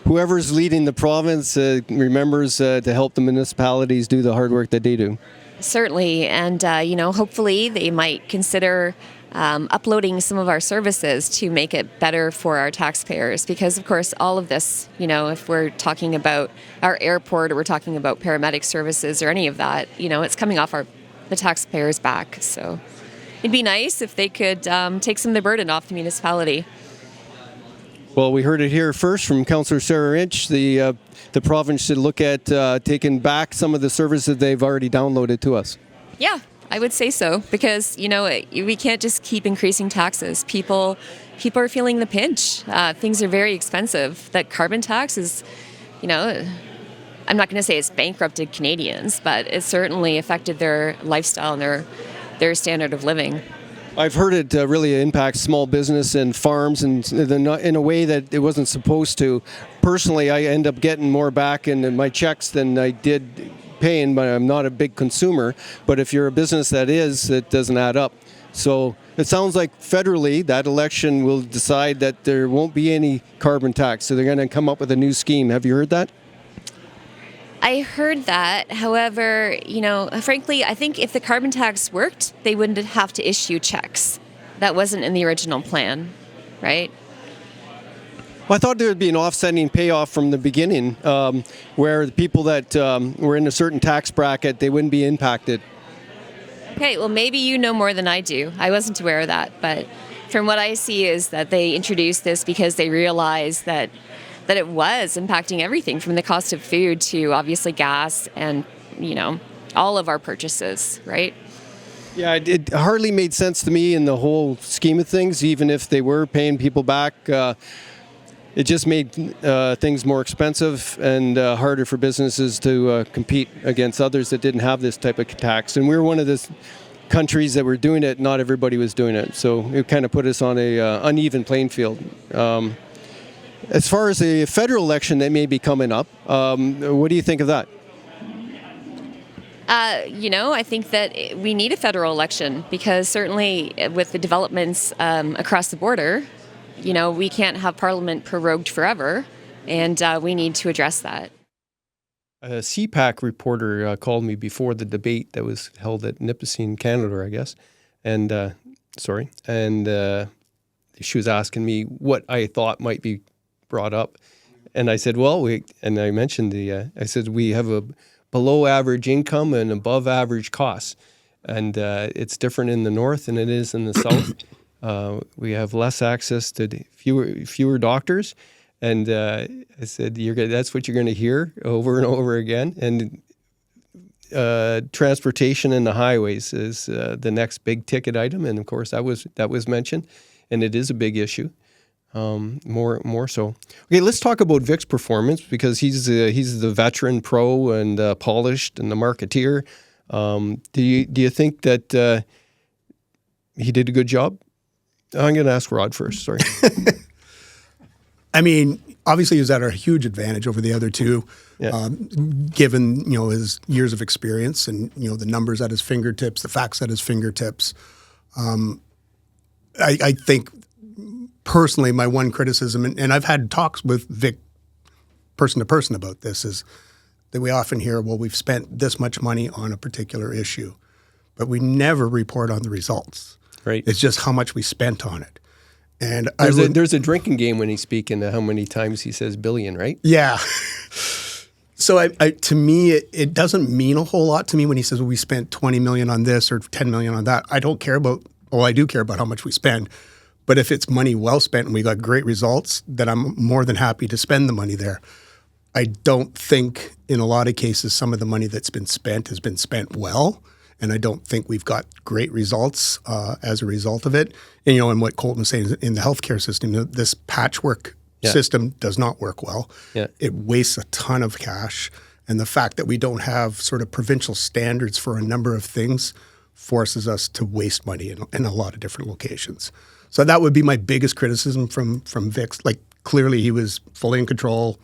[SPEAKER 1] whoever's leading the province remembers to help the municipalities do the hard work that they do.
[SPEAKER 9] Certainly. And, hopefully they might consider uploading some of our services to make it better for our taxpayers. Because, of course, all of this, if we're talking about our airport or we're talking about paramedic services or any of that, it's coming off the taxpayers' back. So it'd be nice if they could take some of the burden off the municipality.
[SPEAKER 1] Well, we heard it here first from Councillor Sara Inch. The province should look at taking back some of the services they've already downloaded to us.
[SPEAKER 9] Yeah, I would say so, because, we can't just keep increasing taxes. People are feeling the pinch. Things are very expensive. That carbon tax is, I'm not going to say it's bankrupted Canadians, but it certainly affected their lifestyle and their standard of living.
[SPEAKER 1] I've heard it really impacts small business and farms and in a way that it wasn't supposed to. Personally, I end up getting more back in my checks than I did paying, but I'm not a big consumer. But if you're a business it doesn't add up. So it sounds like federally that election will decide that there won't be any carbon tax. So they're going to come up with a new scheme. Have you heard that?
[SPEAKER 9] I heard that. However, frankly, I think if the carbon tax worked, they wouldn't have to issue checks. That wasn't in the original plan, right?
[SPEAKER 1] Well, I thought there would be an offsetting payoff from the beginning where the people that were in a certain tax bracket, they wouldn't be impacted.
[SPEAKER 9] Okay, well, maybe you know more than I do. I wasn't aware of that. But from what I see is that they introduced this because they realized that it was impacting everything from the cost of food to obviously gas and, all of our purchases, right?
[SPEAKER 1] Yeah, it hardly made sense to me in the whole scheme of things, even if they were paying people back. It just made things more expensive and harder for businesses to compete against others that didn't have this type of tax. And we were one of the countries that were doing it. Not everybody was doing it. So it kind of put us on a uneven playing field. As far as the federal election that may be coming up, what do you think of that?
[SPEAKER 9] I think that we need a federal election because certainly with the developments across the border, we can't have Parliament prorogued forever, and we need to address that.
[SPEAKER 1] A CPAC reporter called me before the debate that was held at Nipissing, Canada, I guess, and she was asking me what I thought might be brought up, and I said, and I mentioned I said we have a below average income and above average costs, and it's different in the north than it is in the south. We have less access to fewer doctors, and I said that's what you're going to hear over and over again. And transportation and the highways is the next big ticket item, and of course that was mentioned, and it is a big issue. More so. Okay, let's talk about Vic's performance because he's the veteran pro and polished and the marketeer. Do you think that he did a good job? I'm going to ask Rod first. Sorry.
[SPEAKER 6] I mean, obviously he was at a huge advantage over the other two, given his years of experience and the numbers at his fingertips, the facts at his fingertips. I think. Personally, my one criticism, and I've had talks with Vic person to person about this, is that we often hear, well, we've spent this much money on a particular issue, but we never report on the results.
[SPEAKER 1] Right.
[SPEAKER 6] It's just how much we spent on it. And
[SPEAKER 1] there's a drinking game when he's speaking to how many times he says billion, right?
[SPEAKER 6] Yeah. So to me, it doesn't mean a whole lot to me when he says, well, we spent 20 million on this or 10 million on that. I do care about how much we spend. But if it's money well spent and we got great results, then I'm more than happy to spend the money there. I don't think in a lot of cases some of the money that's been spent has been spent well, and I don't think we've got great results as a result of it. And, and what Colton was saying in the healthcare system, this patchwork system does not work well. Yeah. It wastes a ton of cash, and the fact that we don't have sort of provincial standards for a number of things forces us to waste money in a lot of different locations. So that would be my biggest criticism from Vic's. Like, clearly he was fully in control,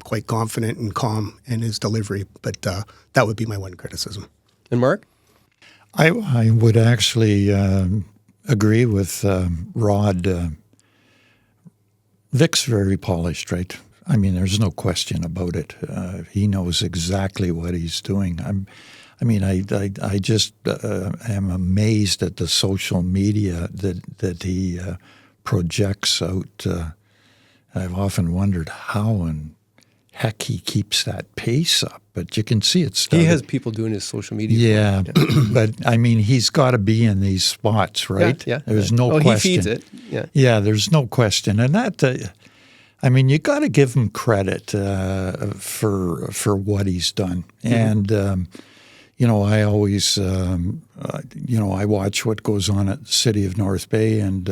[SPEAKER 6] quite confident and calm in his delivery. But that would be my one criticism.
[SPEAKER 1] And Mark?
[SPEAKER 5] I would actually agree with Rod. Vic's very polished, right? I mean, there's no question about it. He knows exactly what he's doing. I just am amazed at the social media that he projects out. I've often wondered how in heck he keeps that pace up, but you can see it's started.
[SPEAKER 1] He has people doing his social media.
[SPEAKER 5] Yeah, but I mean, he's got to be in these spots, right?
[SPEAKER 1] Yeah.
[SPEAKER 5] There's no question.
[SPEAKER 1] He feeds it. Yeah.
[SPEAKER 5] Yeah, there's no question, and that. You got to give him credit for what he's done, and. I always, I watch what goes on at the City of North Bay, and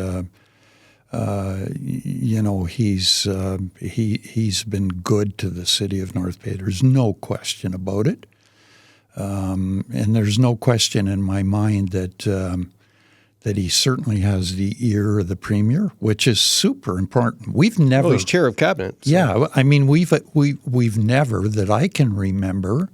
[SPEAKER 5] he's been good to the City of North Bay. There's no question about it, and there's no question in my mind that he certainly has the ear of the Premier, which is super important. We've never.
[SPEAKER 1] He's chair of cabinet. So.
[SPEAKER 5] Yeah, we've never that I can remember.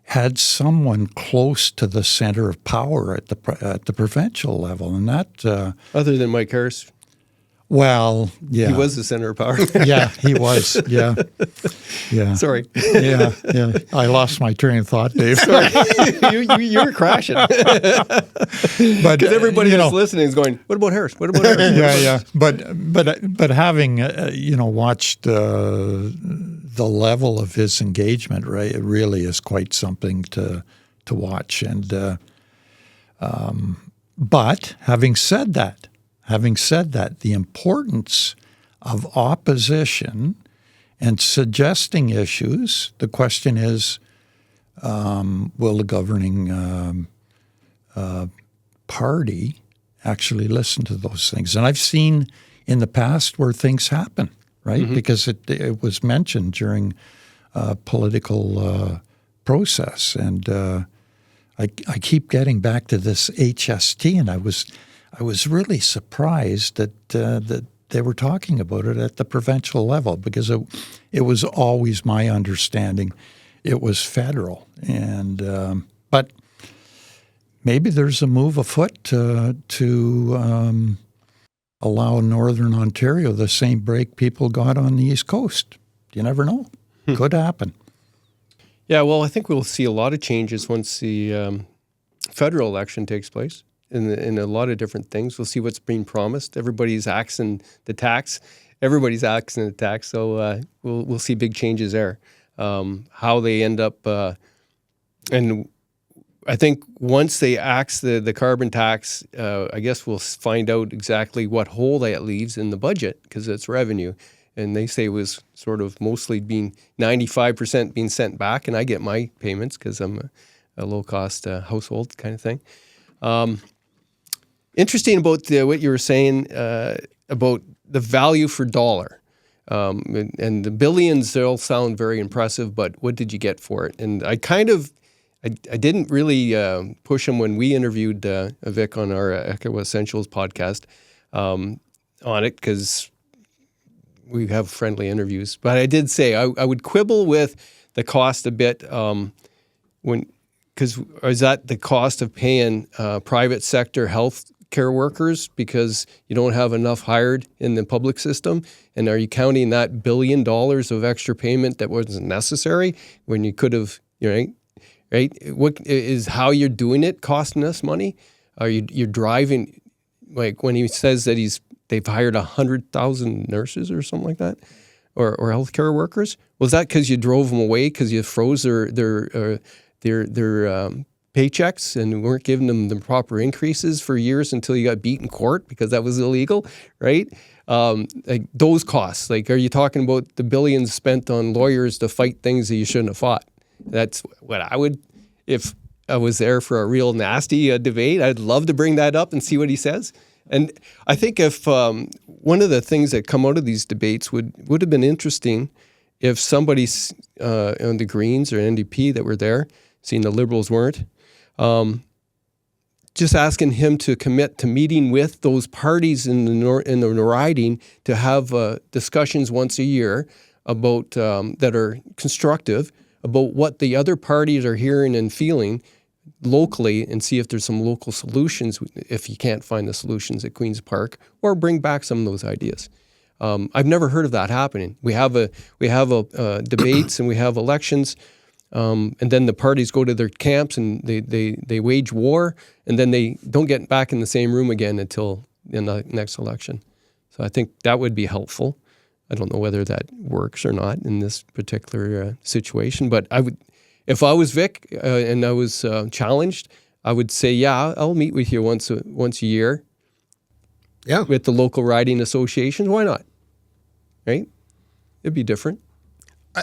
[SPEAKER 5] Had someone close to the center of power at the provincial level, and that
[SPEAKER 1] other than Mike Harris.
[SPEAKER 5] Well, yeah,
[SPEAKER 1] he was the center of power.
[SPEAKER 5] Yeah, he was. Yeah.
[SPEAKER 1] Sorry.
[SPEAKER 5] Yeah. I lost my train of thought, Dave.
[SPEAKER 1] Sorry, you were crashing. But because everybody who's listening is going, "What about Harris? What about Harris?"
[SPEAKER 5] Yeah. But having watched the level of his engagement, right, it really is quite something to watch. And but having said that, the importance of opposition and suggesting issues, the question is, will the governing party actually listen to those things. And I've seen in the past where things happen, right? Because it was mentioned during political process. And I keep getting back to this HST, and I was really surprised that they were talking about it at the provincial level, because it was always my understanding it was federal. And but maybe there's a move afoot to allow Northern Ontario the same break people got on the East Coast. You never know. Could happen.
[SPEAKER 1] Yeah, well, I think we'll see a lot of changes once the federal election takes place in a lot of different things. We'll see what's being promised. Everybody's axing the tax. So we'll see big changes there. How they end up, and I think once they axe the carbon tax, I guess we'll find out exactly what hole that leaves in the budget, because it's revenue. And they say it was sort of mostly being 95% being sent back, and I get my payments because I'm a low-cost household kind of thing. Interesting about what you were saying about the value for dollar. And the billions, they'll sound very impressive, but what did you get for it? And I didn't really push him when we interviewed Vic on our Echo Essentials podcast on it, because we have friendly interviews. But I did say I would quibble with the cost a bit because is that the cost of paying private sector health care workers because you don't have enough hired in the public system? And are you counting that $1 billion of extra payment that wasn't necessary when you could have, right? What is how you're doing it costing us money? Are you're driving, like when he says that they've hired 100,000 nurses or something like that, or healthcare workers? Was that because you drove them away because you froze their paychecks and weren't giving them the proper increases for years until you got beat in court because that was illegal, right? Like those costs. Like, are you talking about the billions spent on lawyers to fight things that you shouldn't have fought? That's what I would, if I was there for a real nasty debate, I'd love to bring that up and see what he says. And I think if one of the things that come out of these debates would have been interesting if somebody on the Greens or NDP that were there, seeing the Liberals weren't, just asking him to commit to meeting with those parties in the riding to have discussions once a year about that are constructive about what the other parties are hearing and feeling locally, and see if there's some local solutions if you can't find the solutions at Queen's Park, or bring back some of those ideas. I've never heard of that happening. We have debates and we have elections, and then the parties go to their camps and they wage war, and then they don't get back in the same room again until in the next election. So I think that would be helpful. I don't know whether that works or not in this particular situation, but I would. If I was Vic and I was challenged, I would say, yeah, I'll meet with you once a year.
[SPEAKER 6] Yeah,
[SPEAKER 1] with the local riding associations. Why not? Right? It'd be different.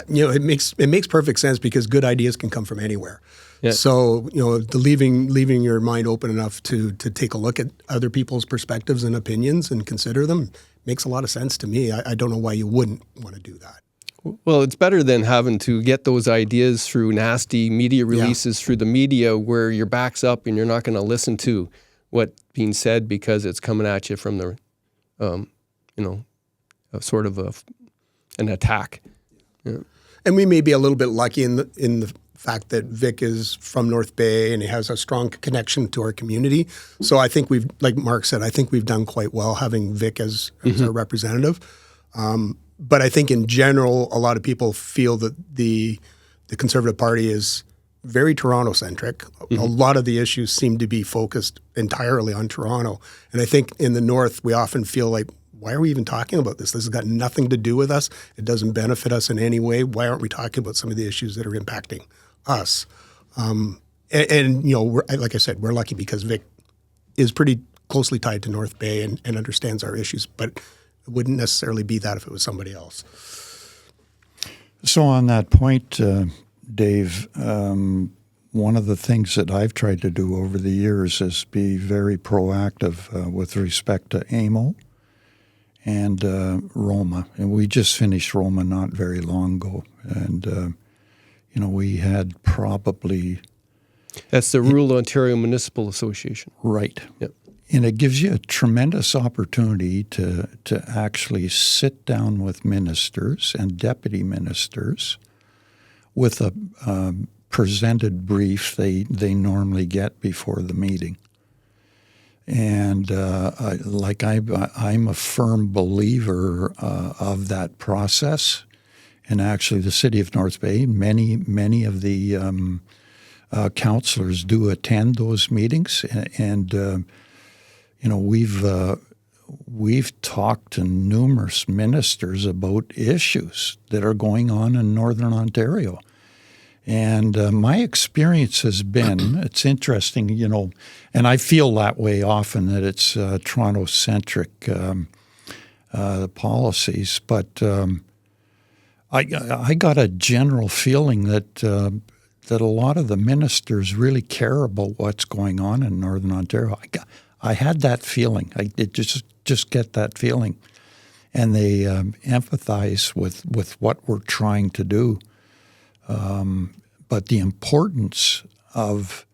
[SPEAKER 6] It makes perfect sense because good ideas can come from anywhere.
[SPEAKER 1] Yeah.
[SPEAKER 6] So the leaving your mind open enough to take a look at other people's perspectives and opinions and consider them makes a lot of sense to me. I don't know why you wouldn't want to do that.
[SPEAKER 1] Well, it's better than having to get those ideas through nasty media releases through the media where your back's up and you're not going to listen to what's being said because it's coming at you from the, sort of an attack. Yeah.
[SPEAKER 6] And we may be a little bit lucky in the fact that Vic is from North Bay and he has a strong connection to our community. So I think like Mark said, I think we've done quite well having Vic as our representative. But I think in general, a lot of people feel that the Conservative Party is very Toronto-centric. Mm-hmm. A lot of the issues seem to be focused entirely on Toronto. And I think in the North, we often feel like, why are we even talking about this? This has got nothing to do with us. It doesn't benefit us in any way. Why aren't we talking about some of the issues that are impacting us? Like I said, we're lucky because Vic is pretty closely tied to North Bay and understands our issues. But it wouldn't necessarily be that if it was somebody else.
[SPEAKER 5] So on that point, Dave, one of the things that I've tried to do over the years is be very proactive with respect to AMO and Roma. And we just finished Roma not very long ago. And, we had probably...
[SPEAKER 1] That's the Rural Ontario Municipal Association.
[SPEAKER 5] Right.
[SPEAKER 1] Yep.
[SPEAKER 5] And it gives you a tremendous opportunity to actually sit down with ministers and deputy ministers with a presented brief they normally get before the meeting. And I'm a firm believer of that process. And actually, the City of North Bay, many of the councillors do attend those meetings, and we've talked to numerous ministers about issues that are going on in Northern Ontario. And my experience has been, it's interesting, and I feel that way often, that it's Toronto-centric policies, but I got a general feeling that a lot of the ministers really care about what's going on in Northern Ontario. I had that feeling. I did just get that feeling. And they empathize with what we're trying to do. But the importance of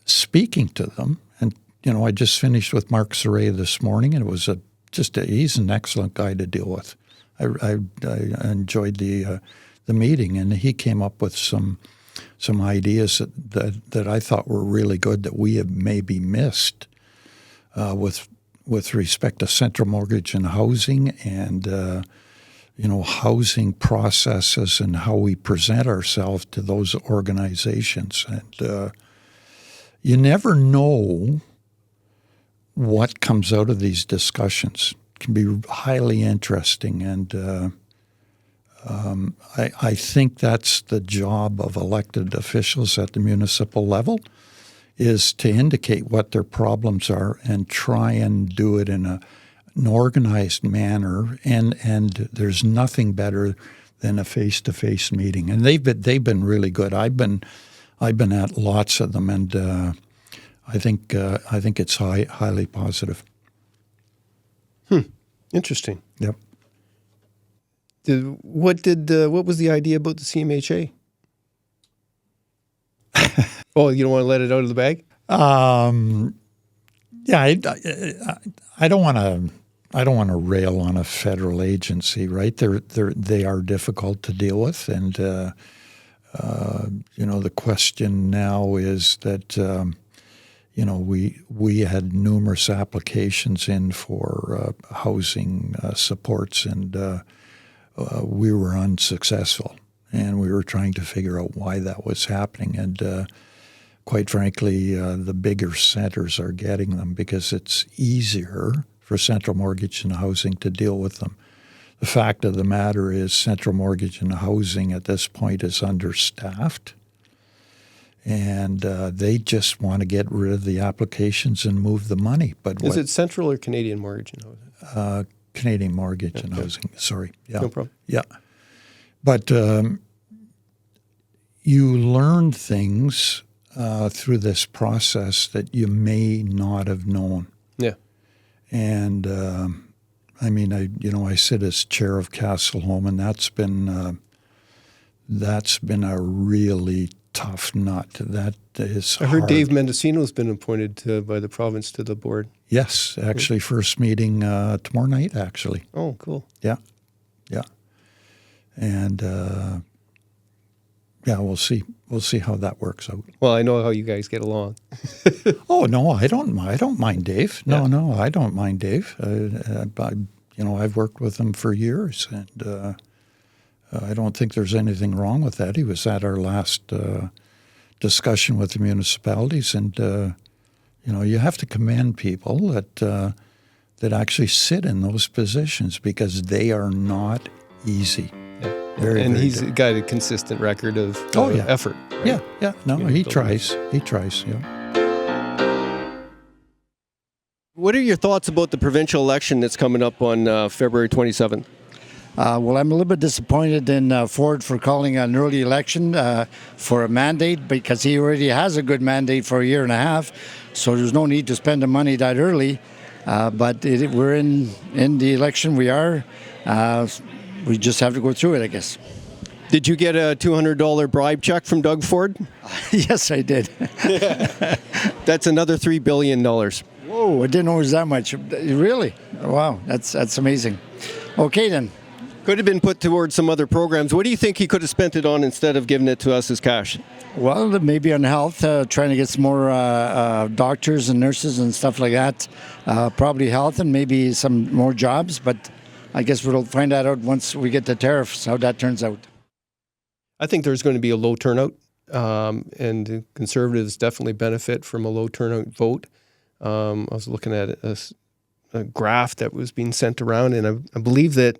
[SPEAKER 5] speaking to them, and I just finished with Mark Sara this morning, and it was he's an excellent guy to deal with. I enjoyed the meeting, and he came up with some ideas that I thought were really good that we have maybe missed with respect to central mortgage and housing, and housing processes and how we present ourselves to those organizations. And you never know what comes out of these discussions. It can be highly interesting, and I think that's the job of elected officials at the municipal level, is to indicate what their problems are and try and do it in an organized manner. And there's nothing better than a face-to-face meeting. And they've been really good. I've been at lots of them, and I think it's highly positive.
[SPEAKER 1] Interesting.
[SPEAKER 5] Yep.
[SPEAKER 1] What was the idea about the CMHA? Oh, you don't want to let it out of the bag?
[SPEAKER 5] Yeah, I don't want to rail on a federal agency, right? They are difficult to deal with, and the question now is that we had numerous applications in for housing supports, and we were unsuccessful, and we were trying to figure out why that was happening. And quite frankly, the bigger centers are getting them because it's easier for Central Mortgage and Housing to deal with them. The fact of the matter is Central Mortgage and Housing at this point is understaffed, and they just want to get rid of the applications and move the money. But
[SPEAKER 1] is it Central or Canadian Mortgage and Housing?
[SPEAKER 5] Canadian Mortgage and Housing. Sorry. Yeah.
[SPEAKER 1] No problem.
[SPEAKER 5] Yeah. But you learn things through this process that you may not have known.
[SPEAKER 1] Yeah.
[SPEAKER 5] And I sit as chair of Castle Home, and that's been a really tough nut. That is
[SPEAKER 1] I heard
[SPEAKER 5] hard.
[SPEAKER 1] Dave Mendocino's been appointed by the province to the board.
[SPEAKER 5] Yes, actually, first meeting tomorrow night, actually.
[SPEAKER 1] Oh, cool.
[SPEAKER 5] Yeah. And we'll see. We'll see how that works out.
[SPEAKER 1] Well, I know how you guys get along.
[SPEAKER 5] Oh no, I don't mind Dave. No, I don't mind Dave. I've worked with him for years, and I don't think there's anything wrong with that. He was at our last discussion with the municipalities, and you have to commend people that actually sit in those positions because they are not easy.
[SPEAKER 1] And he's got a consistent record of effort. Right?
[SPEAKER 5] Yeah. No, he tries. Yeah.
[SPEAKER 1] What are your thoughts about the provincial election that's coming up on February 27th?
[SPEAKER 10] Well, I'm a little bit disappointed in Ford for calling an early election for a mandate, because he already has a good mandate for a year and a half, so there's no need to spend the money that early. But we're in the election. We are. We just have to go through it, I guess.
[SPEAKER 1] Did you get a $200 bribe check from Doug Ford?
[SPEAKER 10] Yes, I did.
[SPEAKER 1] That's another $3 billion.
[SPEAKER 10] Whoa, I didn't know it was that much. Really? Wow, that's amazing. Okay, then.
[SPEAKER 1] Could have been put towards some other programs. What do you think he could have spent it on instead of giving it to us as cash?
[SPEAKER 10] Well, maybe on health, trying to get some more doctors and nurses and stuff like that. Probably health and maybe some more jobs, but I guess we'll find that out once we get the tariffs, how that turns out.
[SPEAKER 1] I think there's going to be a low turnout, and the Conservatives definitely benefit from a low turnout vote. I was looking at a graph that was being sent around, and I believe that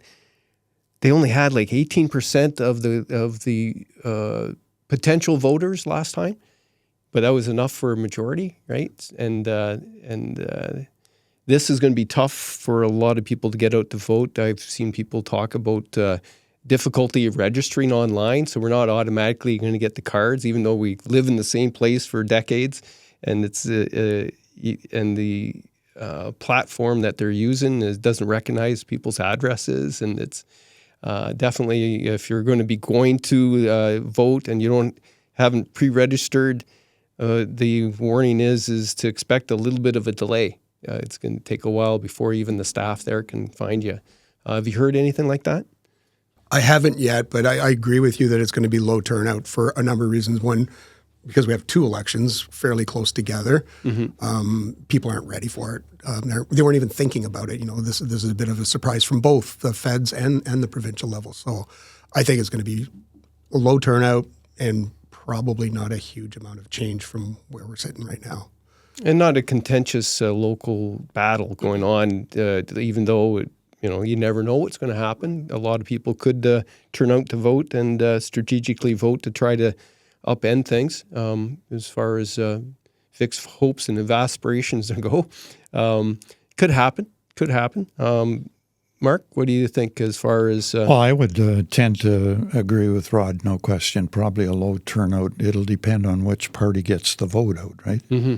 [SPEAKER 1] they only had like 18% of the potential voters last time, but that was enough for a majority, right? And this is going to be tough for a lot of people to get out to vote. I've seen people talk about difficulty of registering online, so we're not automatically going to get the cards, even though we live in the same place for decades, and it's and the platform that they're using doesn't recognize people's addresses, and it's definitely, if you're going to vote and you haven't pre-registered, the warning is to expect a little bit of a delay. It's going to take a while before even the staff there can find you. Have you heard anything like that?
[SPEAKER 6] I haven't yet, but I agree with you that it's going to be low turnout for a number of reasons. One, because we have two elections fairly close together. Mm-hmm. People aren't ready for it. They weren't even thinking about it. This is a bit of a surprise from both the feds and the provincial level. So I think it's going to be a low turnout and probably not a huge amount of change from where we're sitting right now.
[SPEAKER 1] And not a contentious local battle going on, even though you never know what's going to happen. A lot of people could turn out to vote and strategically vote to try to upend things as far as fixed hopes and aspirations go. Could happen. Mark, what do you think as far as...
[SPEAKER 5] Well, I would tend to agree with Rod, no question. Probably a low turnout. It'll depend on which party gets the vote out, right? Mm-hmm.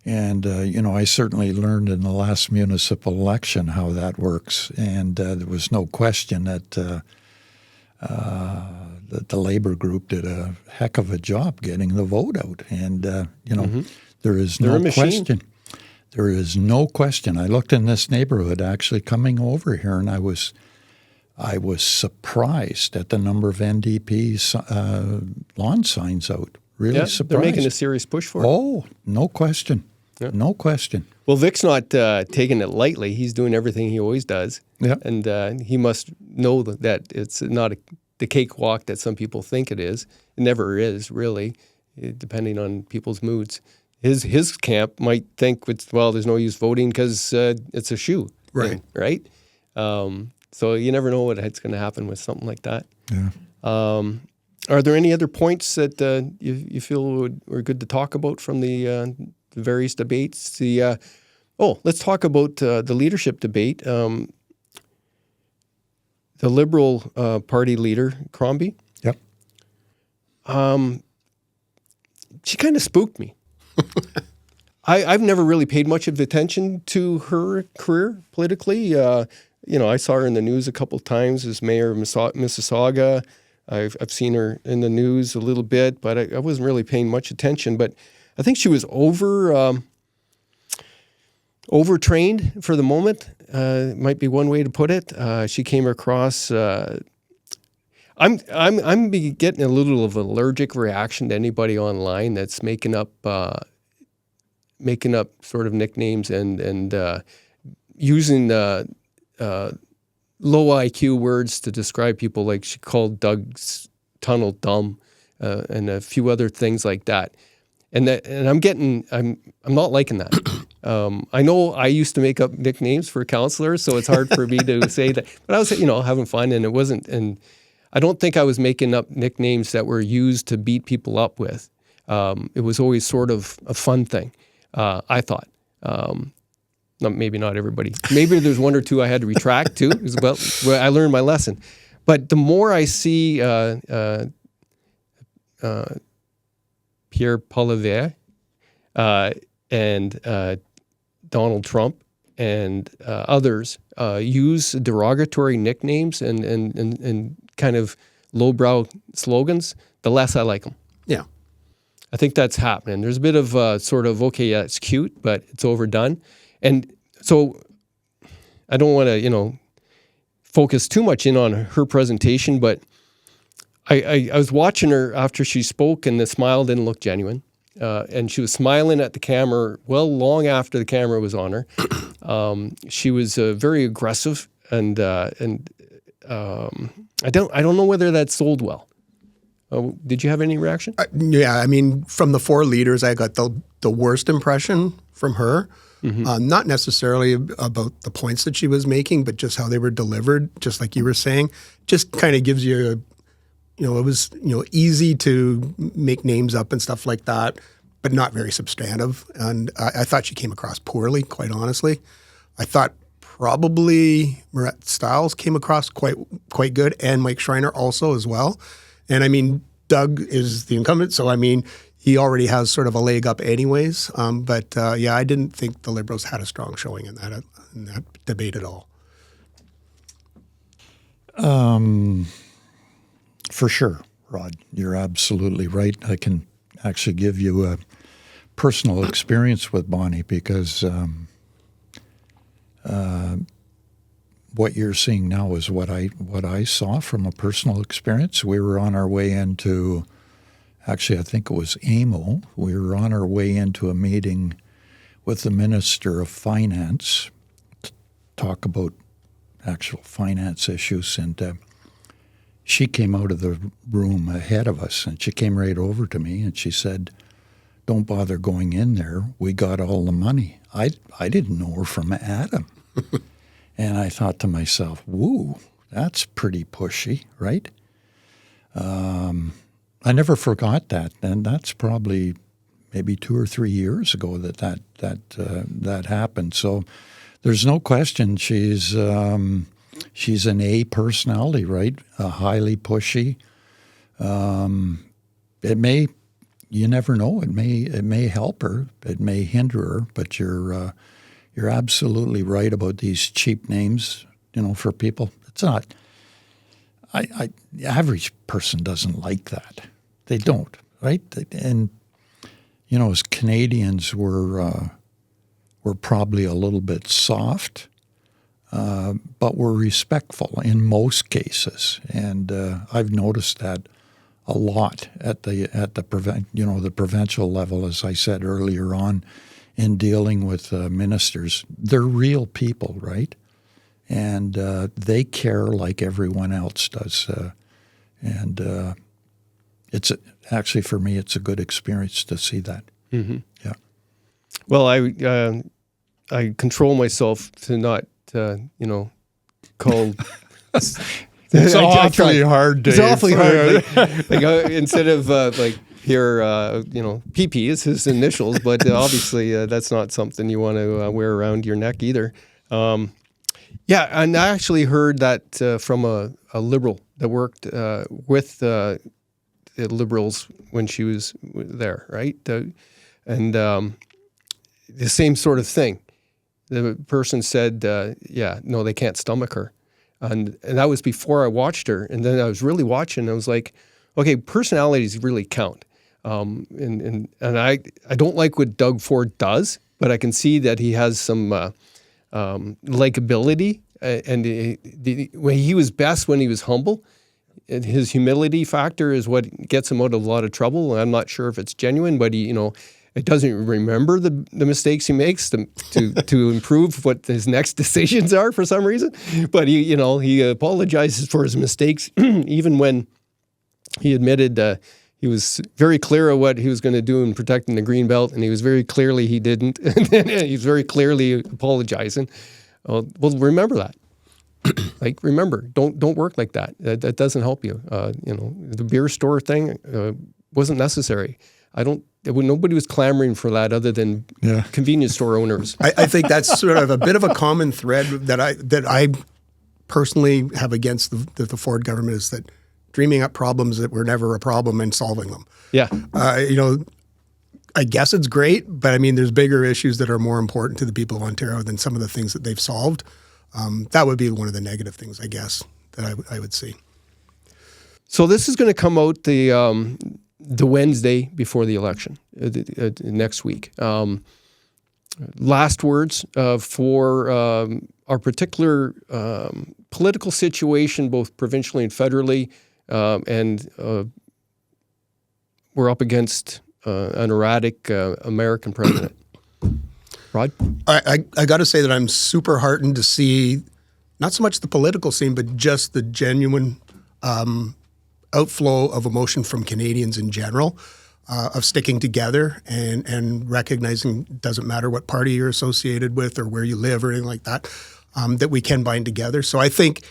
[SPEAKER 5] And, I certainly learned in the last municipal election how that works. And there was no question that the Labour group did a heck of a job getting the vote out. And, mm-hmm. There is no question. There is no question. I looked in this neighborhood actually coming over here, and I was surprised at the number of NDP's lawn signs out. Really surprised.
[SPEAKER 1] They're making a serious push for it.
[SPEAKER 5] Oh, no question. Yeah. No question.
[SPEAKER 1] Well, Vic's not taking it lightly. He's doing everything he always does. Yeah. And he must know that it's not the cakewalk that some people think it is. It never is, really, depending on people's moods. His camp might think, there's no use voting because it's a shoe.
[SPEAKER 6] Right.
[SPEAKER 1] Right? So you never know what's going to happen with something like that.
[SPEAKER 5] Yeah.
[SPEAKER 1] Are there any other points that you feel were good to talk about from the various debates? Let's talk about the leadership debate. The Liberal Party leader, Crombie.
[SPEAKER 5] Yep.
[SPEAKER 1] She kind of spooked me. I've never really paid much of attention to her career politically. I saw her in the news a couple of times as mayor of Mississauga. I've seen her in the news a little bit, but I wasn't really paying much attention. But I think she was overtrained for the moment. Might be one way to put it. She came across. I'm getting a little of an allergic reaction to anybody online that's making up sort of nicknames and using low IQ words to describe people. Like she called Doug's tunnel dumb and a few other things like that. And I'm not liking that. I know I used to make up nicknames for councillors, so it's hard for me to say that. But I was, having fun, and it wasn't. And I don't think I was making up nicknames that were used to beat people up with. It was always sort of a fun thing, I thought. maybe not everybody. Maybe there's one or two I had to retract too. It was about where I learned my lesson. But the more I see Pierre Poilievre and Donald Trump and others use derogatory nicknames and kind of lowbrow slogans, the less I like them.
[SPEAKER 6] Yeah.
[SPEAKER 1] I think that's happening. There's a bit of sort of, okay, yeah, it's cute, but it's overdone. And so I don't want to, focus too much in on her presentation, but I was watching her after she spoke, and the smile didn't look genuine. And she was smiling at the camera long after the camera was on her. She was very aggressive, and I don't know whether that sold well. Did you have any reaction?
[SPEAKER 6] Yeah, I mean, from the four leaders, I got the worst impression from her. Mm-hmm. Not necessarily about the points that she was making, but just how they were delivered, just like you were saying. Just kind of gives you, it was, easy to make names up and stuff like that, but not very substantive. And I thought she came across poorly, quite honestly. I thought probably Marette Stiles came across quite good, and Mike Schreiner also as well. And I mean, Doug is the incumbent, so I mean, he already has sort of a leg up anyways. But I didn't think the Liberals had a strong showing in that debate at all.
[SPEAKER 5] For sure, Rod, you're absolutely right. I can actually give you a personal experience with Bonnie because what you're seeing now is what I saw from a personal experience. We were on our way into, actually I think it was AMO. We were on our way into a meeting with the Minister of Finance to talk about actual finance issues, and she came out of the room ahead of us, and she came right over to me and she said, "Don't bother going in there. We got all the money." I didn't know her from Adam. And I thought to myself, woo, that's pretty pushy, right? I never forgot that. And that's probably maybe 2 or 3 years ago that happened. So there's no question she's an A personality, right? Highly pushy. You never know. It may help her. It may hinder her. But you're absolutely right about these cheap names. For people, it's not. The average person doesn't like that. They don't, right? And as Canadians, we're probably a little bit soft. But we're respectful in most cases, and I've noticed that a lot at the provincial level, as I said earlier on, in dealing with ministers. They're real people, right? And they care like everyone else does, and it's actually for me, it's a good experience to see that. Mm-hmm. Yeah.
[SPEAKER 1] Well, I control myself to not. Called.
[SPEAKER 5] It's awfully hard, Dave.
[SPEAKER 1] It's awfully hard. Instead of here, PP is his initials, but obviously that's not something you want to wear around your neck either. And I actually heard that from a Liberal that worked with the Liberals when she was there, right? And the same sort of thing. The person said, no, they can't stomach her. And that was before I watched her. And then I was really watching. And I was like, okay, personalities really count. And I don't like what Doug Ford does, but I can see that he has some likability. And when he was best when he was humble. And his humility factor is what gets him out of a lot of trouble. And I'm not sure if it's genuine, but he, it doesn't remember the mistakes he makes to improve what his next decisions are for some reason. But he apologizes for his mistakes even when he admitted he was very clear of what he was going to do in protecting the green belt, and he was very clearly he didn't. And then he's very clearly apologizing. Well, remember that. Remember, don't work like that. That doesn't help you. The beer store thing wasn't necessary. nobody was clamoring for that other than convenience store owners.
[SPEAKER 6] I think that's sort of a bit of a common thread that I personally have against the Ford government, is that dreaming up problems that were never a problem and solving them.
[SPEAKER 1] Yeah.
[SPEAKER 6] I guess it's great, but I mean, there's bigger issues that are more important to the people of Ontario than some of the things that they've solved. That would be one of the negative things, I guess, that I would see.
[SPEAKER 1] So this is going to come out the Wednesday before the election, next week. Last words for our particular political situation, both provincially and federally, and we're up against an erratic American president. Rod?
[SPEAKER 6] I got to say that I'm super heartened to see not so much the political scene, but just the genuine outflow of emotion from Canadians in general, of sticking together and recognizing it doesn't matter what party you're associated with or where you live or anything like that, that we can bind together. So I think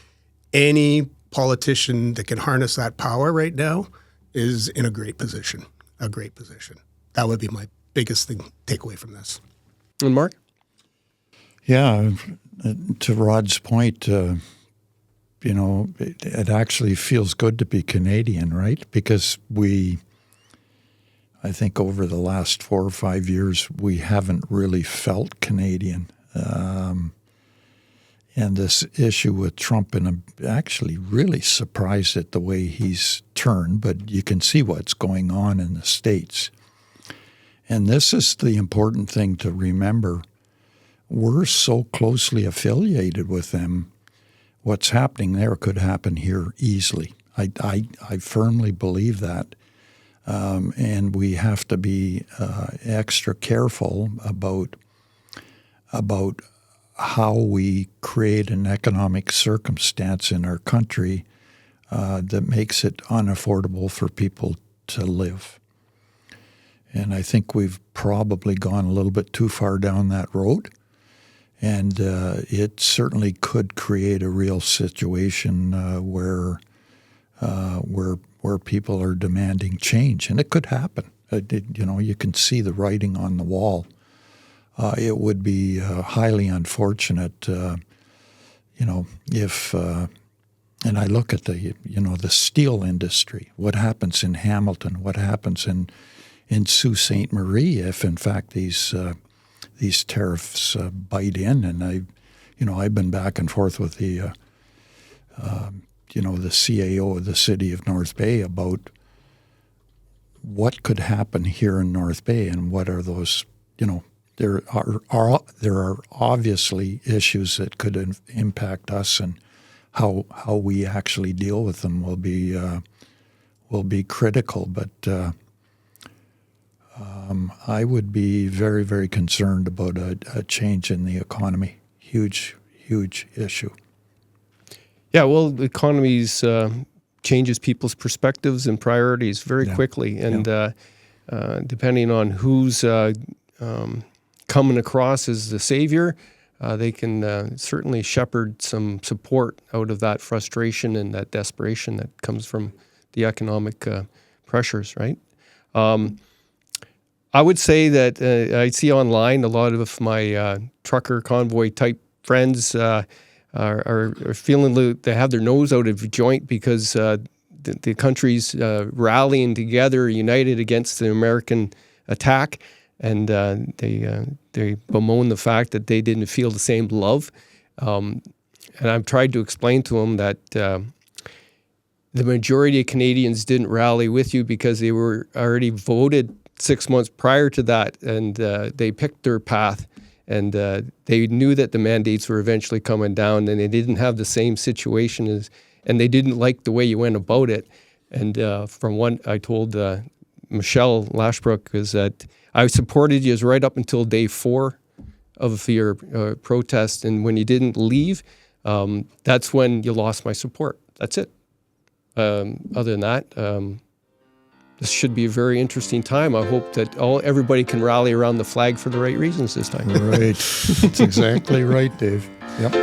[SPEAKER 6] any politician that can harness that power right now is in a great position. That would be my biggest takeaway from this.
[SPEAKER 1] And Mark?
[SPEAKER 5] Yeah, to Rod's point, it actually feels good to be Canadian, right? Because I think over the last 4 or 5 years, we haven't really felt Canadian. And this issue with Trump, and I'm actually really surprised at the way he's turned, but you can see what's going on in the States. And this is the important thing to remember. We're so closely affiliated with them. What's happening there could happen here easily. I firmly believe that. And we have to be extra careful about how we create an economic circumstance in our country that makes it unaffordable for people to live. And I think we've probably gone a little bit too far down that road. And it certainly could create a real situation where people are demanding change. And it could happen. You can see the writing on the wall. It would be highly unfortunate, if, and I look at the steel industry, what happens in Hamilton, what happens in Sault Ste. Marie, if in fact these tariffs bite in. And I've been back and forth with the CAO of the city of North Bay about what could happen here in North Bay and what are those, there are obviously issues that could impact us, and how we actually deal with them will be critical. But I would be very, very concerned about a change in the economy. Huge issue.
[SPEAKER 1] Yeah, well, the economy changes people's perspectives and priorities very quickly, and depending on who's coming across as the savior, they can certainly shepherd some support out of that frustration and that desperation that comes from the economic pressures, right? I would say that I see online a lot of my trucker convoy type friends are feeling they have their nose out of joint because the country's rallying together, united against the American attack. And they bemoan the fact that they didn't feel the same love. And I've tried to explain to them that the majority of Canadians didn't rally with you because they were already voted 6 months prior to that, and they picked their path. And they knew that the mandates were eventually coming down, and they didn't have the same situation and they didn't like the way you went about it. And from one, I told Michelle Lashbrook is that I supported you right up until day 4 of your protest, and when you didn't leave, that's when you lost my support. That's it. Other than that, this should be a very interesting time. I hope that everybody can rally around the flag for the right reasons this time.
[SPEAKER 5] Right. That's exactly right, Dave. Yep.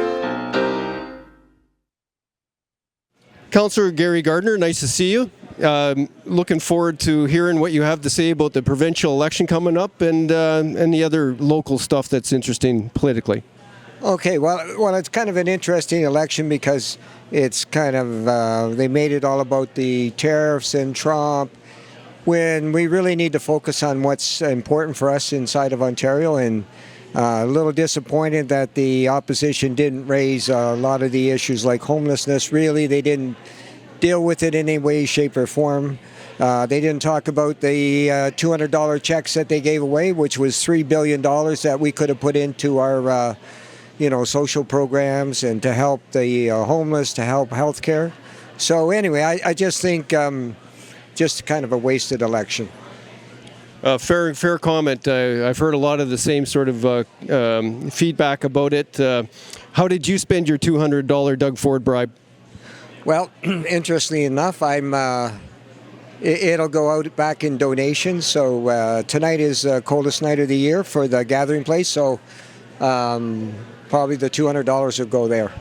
[SPEAKER 1] Councillor Gary Gardiner, nice to see you. Looking forward to hearing what you have to say about the provincial election coming up and the other local stuff that's interesting politically.
[SPEAKER 11] Okay, well, it's kind of an interesting election because it's kind of, they made it all about the tariffs and Trump, when we really need to focus on what's important for us inside of Ontario, and a little disappointed that the opposition didn't raise a lot of the issues like homelessness. Really, they didn't deal with it in any way, shape, or form. They didn't talk about the $200 checks that they gave away, which was $3 billion that we could have put into our social programs and to help the homeless, to help healthcare. So anyway, I just think just kind of a wasted election.
[SPEAKER 1] Fair comment. I've heard a lot of the same sort of feedback about it. How did you spend your $200 Doug Ford bribe?
[SPEAKER 11] Well, interestingly enough, it'll go out back in donations. So tonight is the coldest night of the year for the gathering place. So probably the $200 will go there.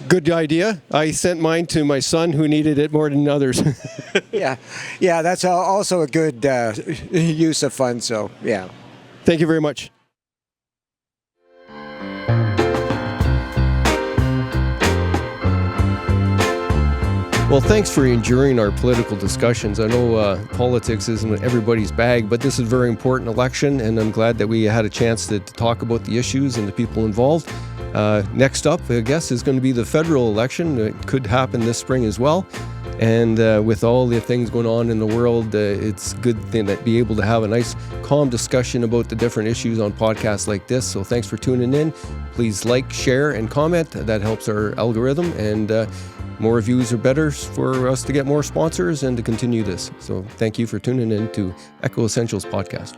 [SPEAKER 1] Good idea. I sent mine to my son who needed it more than others.
[SPEAKER 11] Yeah, that's also a good use of funds. So, yeah.
[SPEAKER 1] Thank you very much. Well, thanks for enduring our political discussions. I know politics isn't everybody's bag, but this is a very important election, and I'm glad that we had a chance to talk about the issues and the people involved. Next up, I guess, is going to be the federal election. It could happen this spring as well. And with all the things going on in the world, it's good to be able to have a nice, calm discussion about the different issues on podcasts like this. So thanks for tuning in. Please like, share, and comment. That helps our algorithm, and more reviews are better for us to get more sponsors and to continue this. So thank you for tuning in to Echo Essentials Podcast.